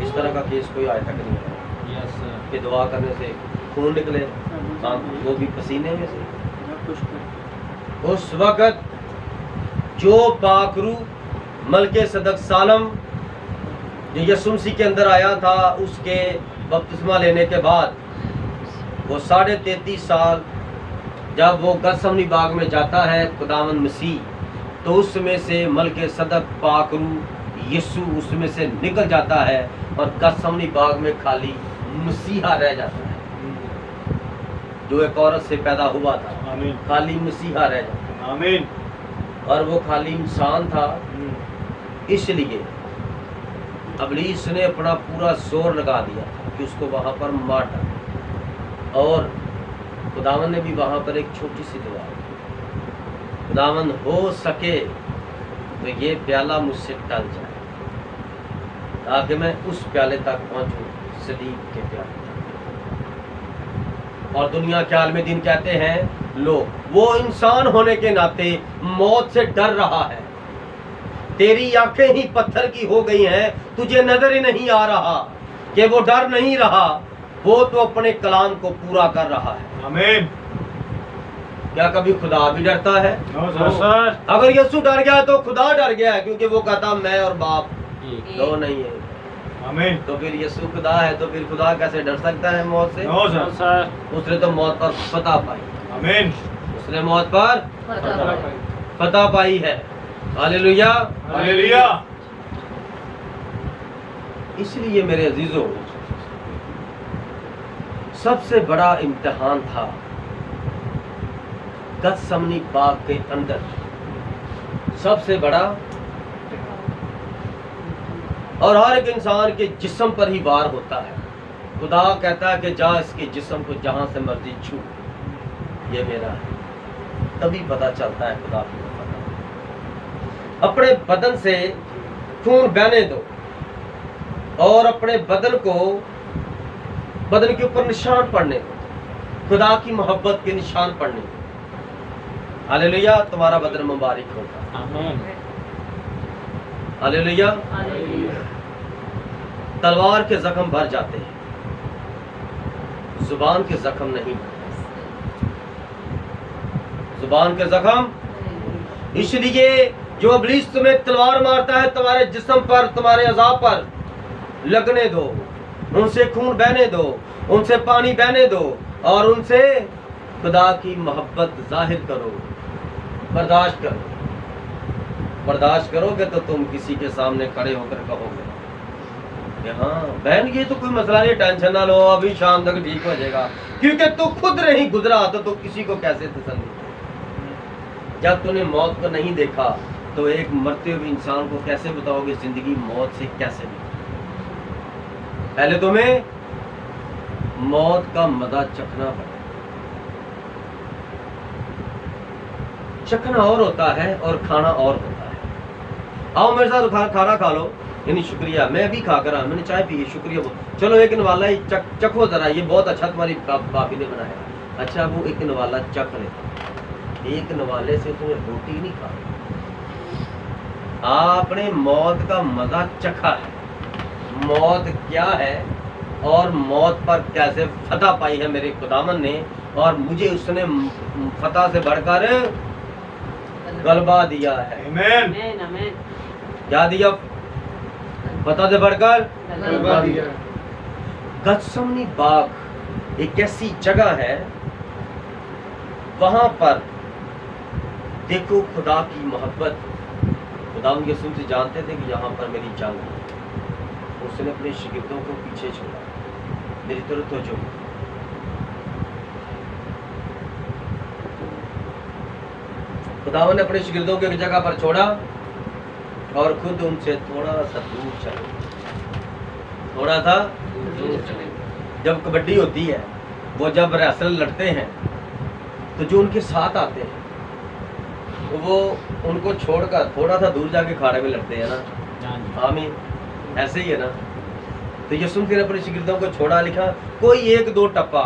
A: इस तरह का केस कोई आज तक नहीं है।
C: यस सर
A: कि दुआ करने से खून निकले, वो भी पसीने में से। उस वक्त जो पाकरू मलके सदक सालम जो यीशु मसीह के अंदर आया था, उसके बपतिस्मा लेने के बाद वो 33.5 साल जब वो गतसमनी बाग में जाता है खुदावंद मसीह, तो उसमें से मलके सदक पाकरू यीशु उसमें से निकल जाता है और गतसमनी बाग में खाली मसीहा रह जाता है, जो एक औरत से पैदा हुआ था।
B: आमीन
A: खाली मसीहा रह जाता है,
B: आमीन
A: और वो खाली इंसान था। इसलिए अबलीस ने अपना पूरा जोर लगा दिया कि उसको वहां पर मार डाला, और खुदावन ने भी वहां पर एक छोटी सी दुआ की, खुदावन हो सके तो ये प्याला मुझसे टल जाए, ताकि मैं उस प्याले तक पहुंचूं, सलीब के प्याले तक। और दुनिया के आलमी दिन कहते हैं लोग, वो इंसान होने के नाते मौत से डर रहा है। तेरी आंखें ही पत्थर की हो गई हैं, तुझे नजर ही नहीं आ रहा कि वो डर नहीं रहा, वो तो अपने कलाम को पूरा कर रहा है।
B: आमीन।
A: क्या कभी खुदा भी डरता है?
B: No
C: yes
B: sir.
C: सर
A: अगर यीशु डर गया तो खुदा डर गया है, क्योंकि वो कहता मैं और बाप
C: एक
A: दो नहीं है।
B: आमीन।
A: तो फिर यीशु खुदा है, तो फिर खुदा कैसे डर सकता है मौत से?
B: No sir.
C: सर
A: उसने तो मौत पर फतह पाई,
B: आमीन।
A: उसने मौत पर फतह पाई है। हालेलुया।
B: हालेलुया।
A: इसलिए मेरे अजीजों, सबसे बड़ा इम्तिहान था गतसमनी बाग के अंदर, सबसे बड़ा, और हर एक इंसान के जिस्म पर ही वार होता है। खुदा कहता है कि जा इसके जिस्म को जहां से मर्जी छू, ये मेरा है। तभी पता चलता है खुदा की वफादारी। अपने बदन से खून बहने दो और अपने बदन को, बदन के ऊपर निशान पड़ने दो, खुदा की मोहब्बत के निशान पड़ने दो। हालेलुया। तुम्हारा बदन मुबारक होगा।
C: आमीन
A: हालेलुया। तलवार के जख्म भर जाते हैं, जुबान के जख्म नहीं भरते। जुबान के जख्म, इसलिए जो इब्लीस तुम्हें तलवार मारता है, तुम्हारे जिस्म पर, तुम्हारे अज़ाब पर लगने दो, उनसे खून बहने दो, उनसे पानी बहने दो, और उनसे खुदा की मोहब्बत जाहिर करो। बर्दाश्त करो। बर्दाश्त करोगे तो तुम किसी के सामने खड़े होकर कहोगे कि हाँ बहन, ये तो कोई मसला नहीं, टेंशन ना लो, अभी शाम तक ठीक हो जाएगा, क्योंकि तू खुद नहीं गुजरा तो तू किसी को कैसे तसल्ली दे? जब तूने मौत को नहीं देखा तो एक मरते हुए इंसान को कैसे बताओगे जिंदगी मौत से कैसे मिली? पहले तुम्हें मौत का मजा चखना पड़ेगा। चखना और होता है और खाना और होता है। आओ मेरे साथ खाना खा लो, यानी शुक्रिया, मैं भी खा कर आया, मैंने चाय पी, शुक्रिया। चलो एक नवाला ही चखो जरा, ये बहुत अच्छा तुम्हारी भाभी ने बनाया। अच्छा, वो एक नवाला चख लेता, एक नवाले से तुम्हें रोटी नहीं खा, आपने मौत का मजा चखा है। मौत क्या है और मौत पर कैसे फतह पाई है मेरे खुदावन ने, और मुझे उसने फतह से बढ़कर गलबा दिया है।
B: आमीन।
A: क्या दिया? फतह से बढ़कर
B: गलबा दिया।
A: गतसमनी बाग एक ऐसी जगह है, वहां पर देखो खुदा की मोहब्बत। खुदा उनके सुन से जानते थे कि यहाँ पर मेरी जंग है, उसने अपने शिगिर्दों को पीछे छोड़ा। मेरी तरफ तो जो खुदावन ने अपने शिगिर्दों को एक जगह पर छोड़ा और खुद उनसे थोड़ा सा दूर चले, थोड़ा सा दूर चले। जब कबड्डी होती है, वो जब रेसल लड़ते हैं, तो जो उनके साथ आते हैं वो उनको छोड़कर थोड़ा सा दूर जाके खाड़े में लड़ते हैं ना। आमीन। ऐसे ही है ना। तो यीशु ने अपने शिगिर्दों को छोड़ा, लिखा कोई एक दो टप्पा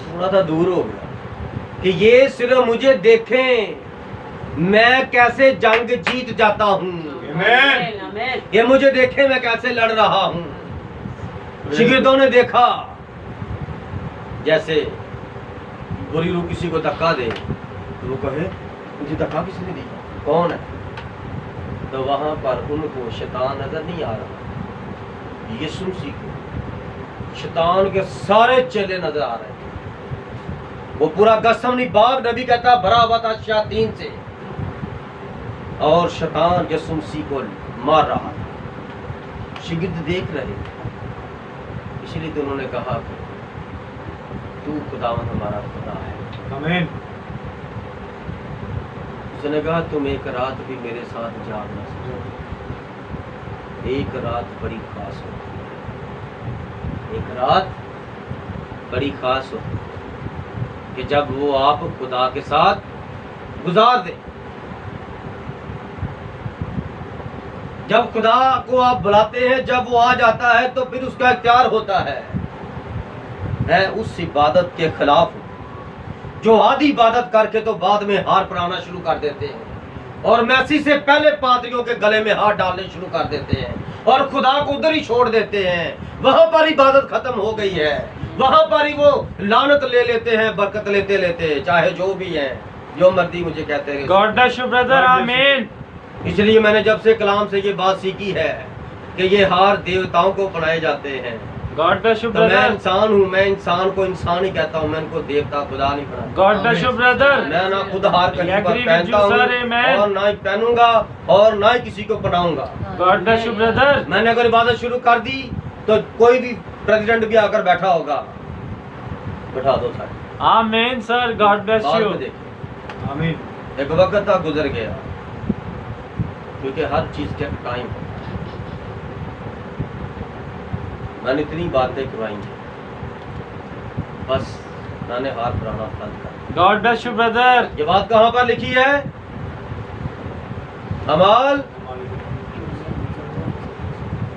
A: थोड़ा सा दूर हो गया कि ये सिर्फ मुझे देखें मैं कैसे जंग जीत जाता हूँ,
B: आमीन।
A: ये मुझे देखें मैं कैसे लड़ रहा हूँ। शागिर्दों ने देखा जैसे बुरी रूह किसी को धक्का दे तो वो कहे मुझे धक्का किसने दिया, कौन है? तो वहां पर उनको शैतान नजर नहीं आ रहा, यीशु मसीह को शैतान के सारे चेले नजर आ रहे थे। वो पूरा गसमनी बाग नबी कहता भरा हुआ था शयातीन से, और शैतान यीशु मसीह को मार रहा था। शागिर्द देख रहे थे, इसलिए तो उन्होंने कहा कि तू खुदावंद हमारा खुदा है।
B: आमीन।
A: उसने कहा तुम एक रात भी मेरे साथ जाग ना सको। एक रात बड़ी खास हो, एक रात बड़ी खास हो कि जब वो आप खुदा के साथ गुजार दे। जब खुदा को आप बुलाते हैं, जब वो आ जाता है तो फिर उसका इख्तियार होता है उस इबादत के खिलाफ जो आधी इबादत करके तो बाद में हार पराना शुरू कर देते हैं और मैसी से पहले पादरियों के गले में हाथ डालने शुरू कर देते हैं और खुदा को उधर ही छोड़ देते हैं। वहां पर इबादत खत्म हो गई है, वहां पर ही वो लानत ले लेते हैं, बरकत लेते लेते चाहे जो भी है, जो मर्जी मुझे कहते हैं।
C: गॉड ब्लेस यू ब्रदर, आमीन।
A: इसलिए मैंने जब से कलाम से ये बात सीखी है कि ये हार देवताओं को पढ़ाए जाते हैं।
C: गॉड ब्लेस यू
A: तो मैं
C: ब्रदर,
A: इंसान हूँ, मैं इंसान को इंसान ही कहता हूँ, मैं इनको देवता खुदा नहीं पढ़ा।
C: God bless you brother.
A: मैं ना खुद हार कहीं पर
C: agree with
A: पहनता
C: you,
A: हूँ
C: sir, amen.
A: और ना ही पहनूंगा और ना ही किसी को पहनाऊंगा।
C: God bless you brother.
A: मैंने अगर इबादत शुरू कर दी तो कोई भी प्रेसिडेंट भी आकर बैठा होगा, बैठा दो सारे,
C: आमीन सर, गॉड ब्लेस
A: बाद
C: यू।
A: में देखिए।
B: आमीन।
A: एक वक्त था गुजर गया, क्योंकि हर चीज का टाइम है। मैंने इतनी बातें करवाई हैं, बस मैंने हार पुराना बंद कर।
C: God bless you brother.
A: ये बात कहाँ पर लिखी है? अमाल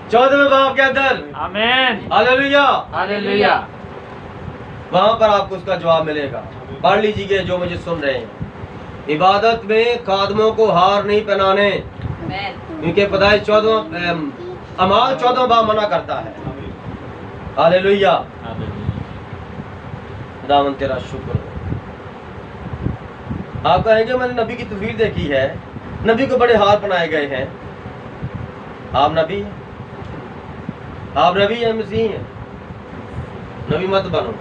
A: 14वें बाब के अंदर।
C: आमीन,
A: हालेलुया।
C: हालेलुया।
A: वहां पर आपको उसका जवाब मिलेगा। पढ़ लीजिए जो मुझे सुन रहे हैं। इबादत में खादमों को हार नहीं पहनाने, क्योंकि पैदाइश 14 अमाल 14 बाब मना करता है। हालेलुया। खुदावंद तेरा शुक्र हो। आप कहेंगे मैंने नबी की तस्वीर देखी है, नबी को बड़े हार पहनाए गए हैं। आप नबी हैं, आप नबी हैं, मसीह हैं। नबी मत बनो।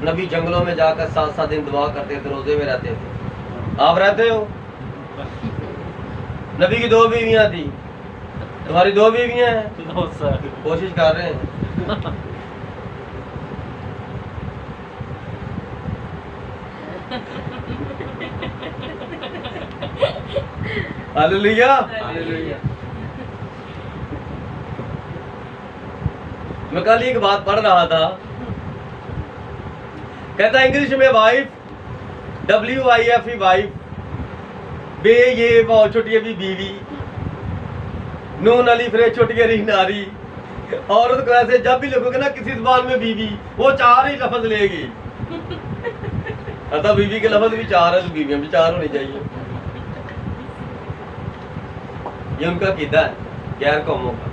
A: नबी जंगलों में जाकर 7-7 दिन दुआ करते थे, रोजे में रहते थे। आप रहते हो? नबी की 2 बीवियां थी, तुम्हारी 2 बीवियां हैं।
C: No sir.
A: कोशिश कर रहे हैं। हालेलुया। मैं कल एक बात पढ़ रहा था, कहता इंग्लिश में वाइफ, WIFE वाइफ, बे ये बहुत छोटी अभी बीवी, नून अली फ्रे छोटी अरी नारी। औरत को ऐसे जब भी लिखोगे ना किसी जबान में बीवी, वो 4 ही लफ्ज लेगी। अतः बीवी के लफ्ज भी 4 है, तो बीवियां भी 4 होनी चाहिए। ये उनका कीदा है गैर कौमों का।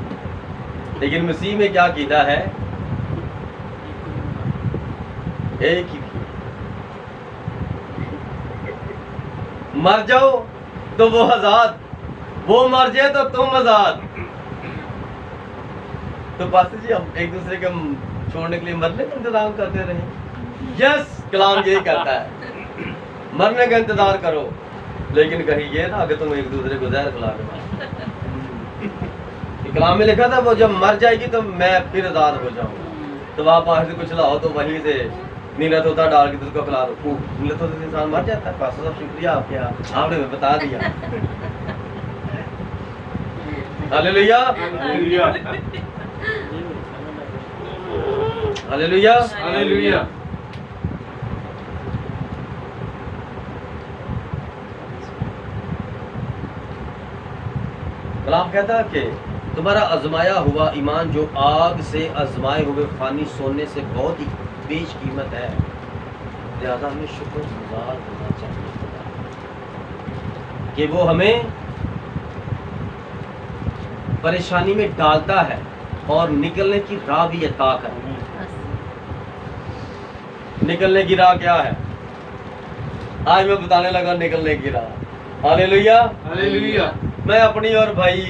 A: लेकिन मसीह में क्या कीदा है? एक ही। मर जाओ तो वो आजाद, वो मर जाए तो तुम आजाद। तो पास्टर जी हम एक दूसरे के छोड़ने के लिए मरने का इंतजाम करते रहे। यस, कलाम यही कहता है, मरने का इंतजार करो, लेकिन कहीं ये ना कि तुम एक दूसरे को जहर खिला दो। कलाम में लिखा था वो जब मर जाएगी तो मैं फिर आजाद हो जाऊंगा। तो आप बाहर से कुछ लाओ तो वहीं से नीला तोता डाल के उसको खिला दो। नीला तोता से इंसान मर जाता है। पास्टर साहब शुक्रिया आपके, आपने बता दिया। Hallelujah,
B: hallelujah.
A: Hallelujah,
B: hallelujah.
A: कलाम कहता है कि तुम्हारा आजमाया हुआ ईमान जो आग से आजमाए हुए फानी सोने से बहुत ही बेश कीमत है, ज़्यादा हमें शुक्रगुजार होना चाहिए कि वो हमें परेशानी में डालता है और निकलने की राह भी अता कर। निकलने की राह क्या है? आज मैं बताने लगा निकलने की राह। हालेलुया।
B: हालेलुया।
A: मैं अपनी और भाई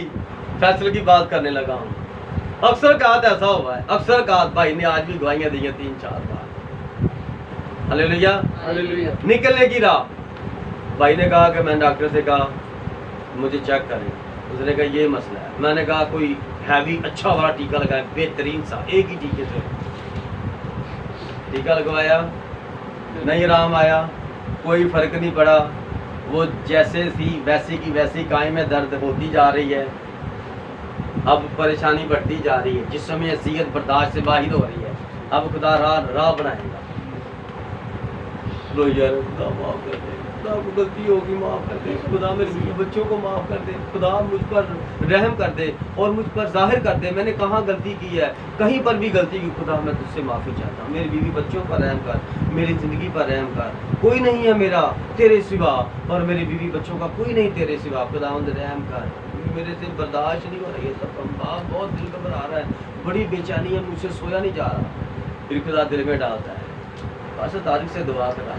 A: फैसल की बात करने लगा हूँ। अक्सर कहा ऐसा हुआ है, अक्सर कहा भाई ने आज भी गवाहियां दी हैं 3-4 बार। हालेलुया।
B: हालेलुया।
A: निकलने की राह। भाई ने कहा कि मैंने डॉक्टर से कहा मुझे चेक करें। उसने कहा ये मसला है। मैंने कहा कोई हैवी अच्छा वाला टीका लगाए, बेहतरीन सा, एक ही टीके से टीका लगवाया, नहीं आराम आया, कोई फर्क नहीं पड़ा। वो जैसे थी वैसी की वैसी कायम में दर्द होती जा रही है। अब परेशानी बढ़ती जा रही है, जिस समय हैसियत बर्दाश्त से बाहर हो रही है। अब खुदा राह बनाएगा। लो यार, खुदा माफ कर दे, खुदा को गलती होगी माफ कर दे, खुदा मेरे बीवी बच्चों को माफ कर दे, खुदा मुझ पर रहम कर दे और मुझ पर जाहिर कर दे मैंने कहाँ गलती की है, कहीं पर भी गलती की। खुदा मैं तुझसे माफ़ी चाहता हूँ, मेरी बीवी बच्चों पर रहम कर, मेरी ज़िंदगी पर रहम कर। कोई नहीं है मेरा तेरे सिवा और मेरी बीवी बच्चों का कोई नहीं तेरे सिवा। खुदावंद रहम कर, मेरे से बर्दाश्त नहीं हो रही है सब बाप, बहुत दिल घबरा रहा है, बड़ी बेचैनी है, मुझसे सोया नहीं जा रहा। फिर खुदा दिल में डालता है, बस तारीख से दुआ करा।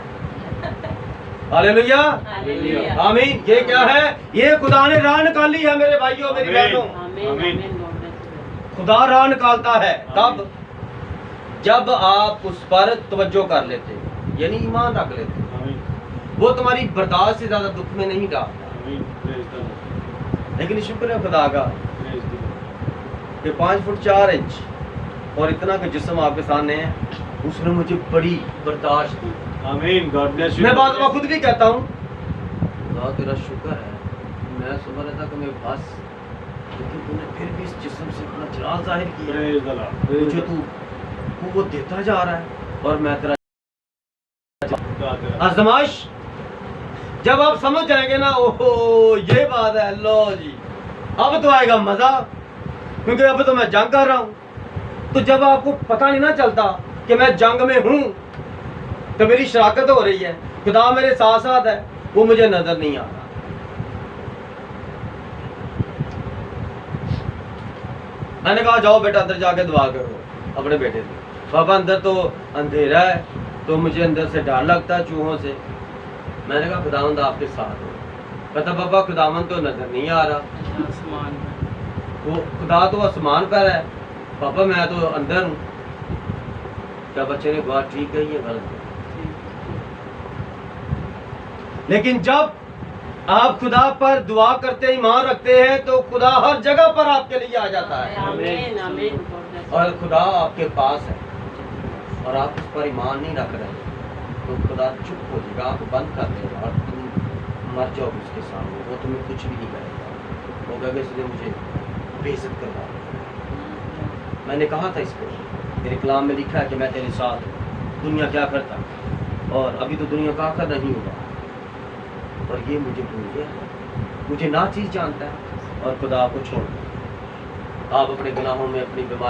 A: हालेलुया।
B: हालेलुया।
A: आमीन। ये क्या है? ये खुदा ने राह निकाली है मेरे भाइयों मेरी बहनों।
B: आमीन।
A: खुदा राह निकालता है तब जब आप उस पर तवज्जो कर लेते हो, यानी ईमान रख लेते हो।
B: आमीन।
A: वो तुम्हारी बर्दाश्त से ज्यादा दुख में नहीं डालता।
B: आमीन। Praise the Lord.
A: लेकिन शुक्र है खुदा का
B: प्रेज द लॉर्ड।
A: कि 5 फुट 4 इंच और इतना का जिस्म आपके सामने है, उसने मुझे बड़ी बर्दाश्त दी।
B: आमीन। God bless you.
A: मैं बात खुद भी कहता हूँ, खुदा तेरा शुक्र है, मैं समझ रहा था कि मैं बस, लेकिन तूने फिर भी इस जिस्म से अपना जलाल जाहिर किया।
B: Praise the Lord.
A: मुझे तू वो देता जा रहा है और मैं तेरा आजमाइश। जब आप समझ जाएंगे ना, ओहो ये बात है, लो जी अब तो आएगा मजा, क्योंकि अब तो मैं जंग कर रहा हूँ। तो जब आपको पता नहीं ना चलता कि मैं जंग में हूँ, तो मेरी शराकत हो रही है, खुदा मेरे साथ साथ है, वो मुझे नजर नहीं आ रहा। मैंने कहा जाओ बेटा अंदर जाके दुआ करो अपने बेटे से। बाबा अंदर तो अंधेरा है, तो मुझे अंदर से डर लगता है चूहों से। मैंने कहा खुदावंद आपके साथ हो। कहता बाबा खुदावंद तो नजर नहीं आ रहा, वो खुदा तो आसमान पर है, पापा मैं तो अंदर हूँ। क्या बच्चे ने बात ठीक है ये गलत है? लेकिन जब आप खुदा पर दुआ करते ईमान रखते हैं तो खुदा हर जगह पर आपके लिए आ जाता है।
D: आमीन आमीन।
A: और खुदा आपके पास है और आप उस पर ईमान नहीं रख रहे, तो खुदा चुप हो जाएगा, आप बंद कर देगा और तुम मर जाओ उसके सामने। वो तुम्हें कुछ भी नहीं करेगा, वो कहेगा इसने मुझे बेइज्जत करवा दिया। मैंने कहा था इसको, मेरे कलाम में लिखा है कि मैं तेरे साथ हूँ, दुनिया क्या करता, और अभी तो दुनिया का आखिर नहीं होगा। और ये मुझे भूल गया, मुझे ना चीज़ जानता है और खुदा आपको छोड़ दो। आप अपने गुनाहों में अपनी बीमारी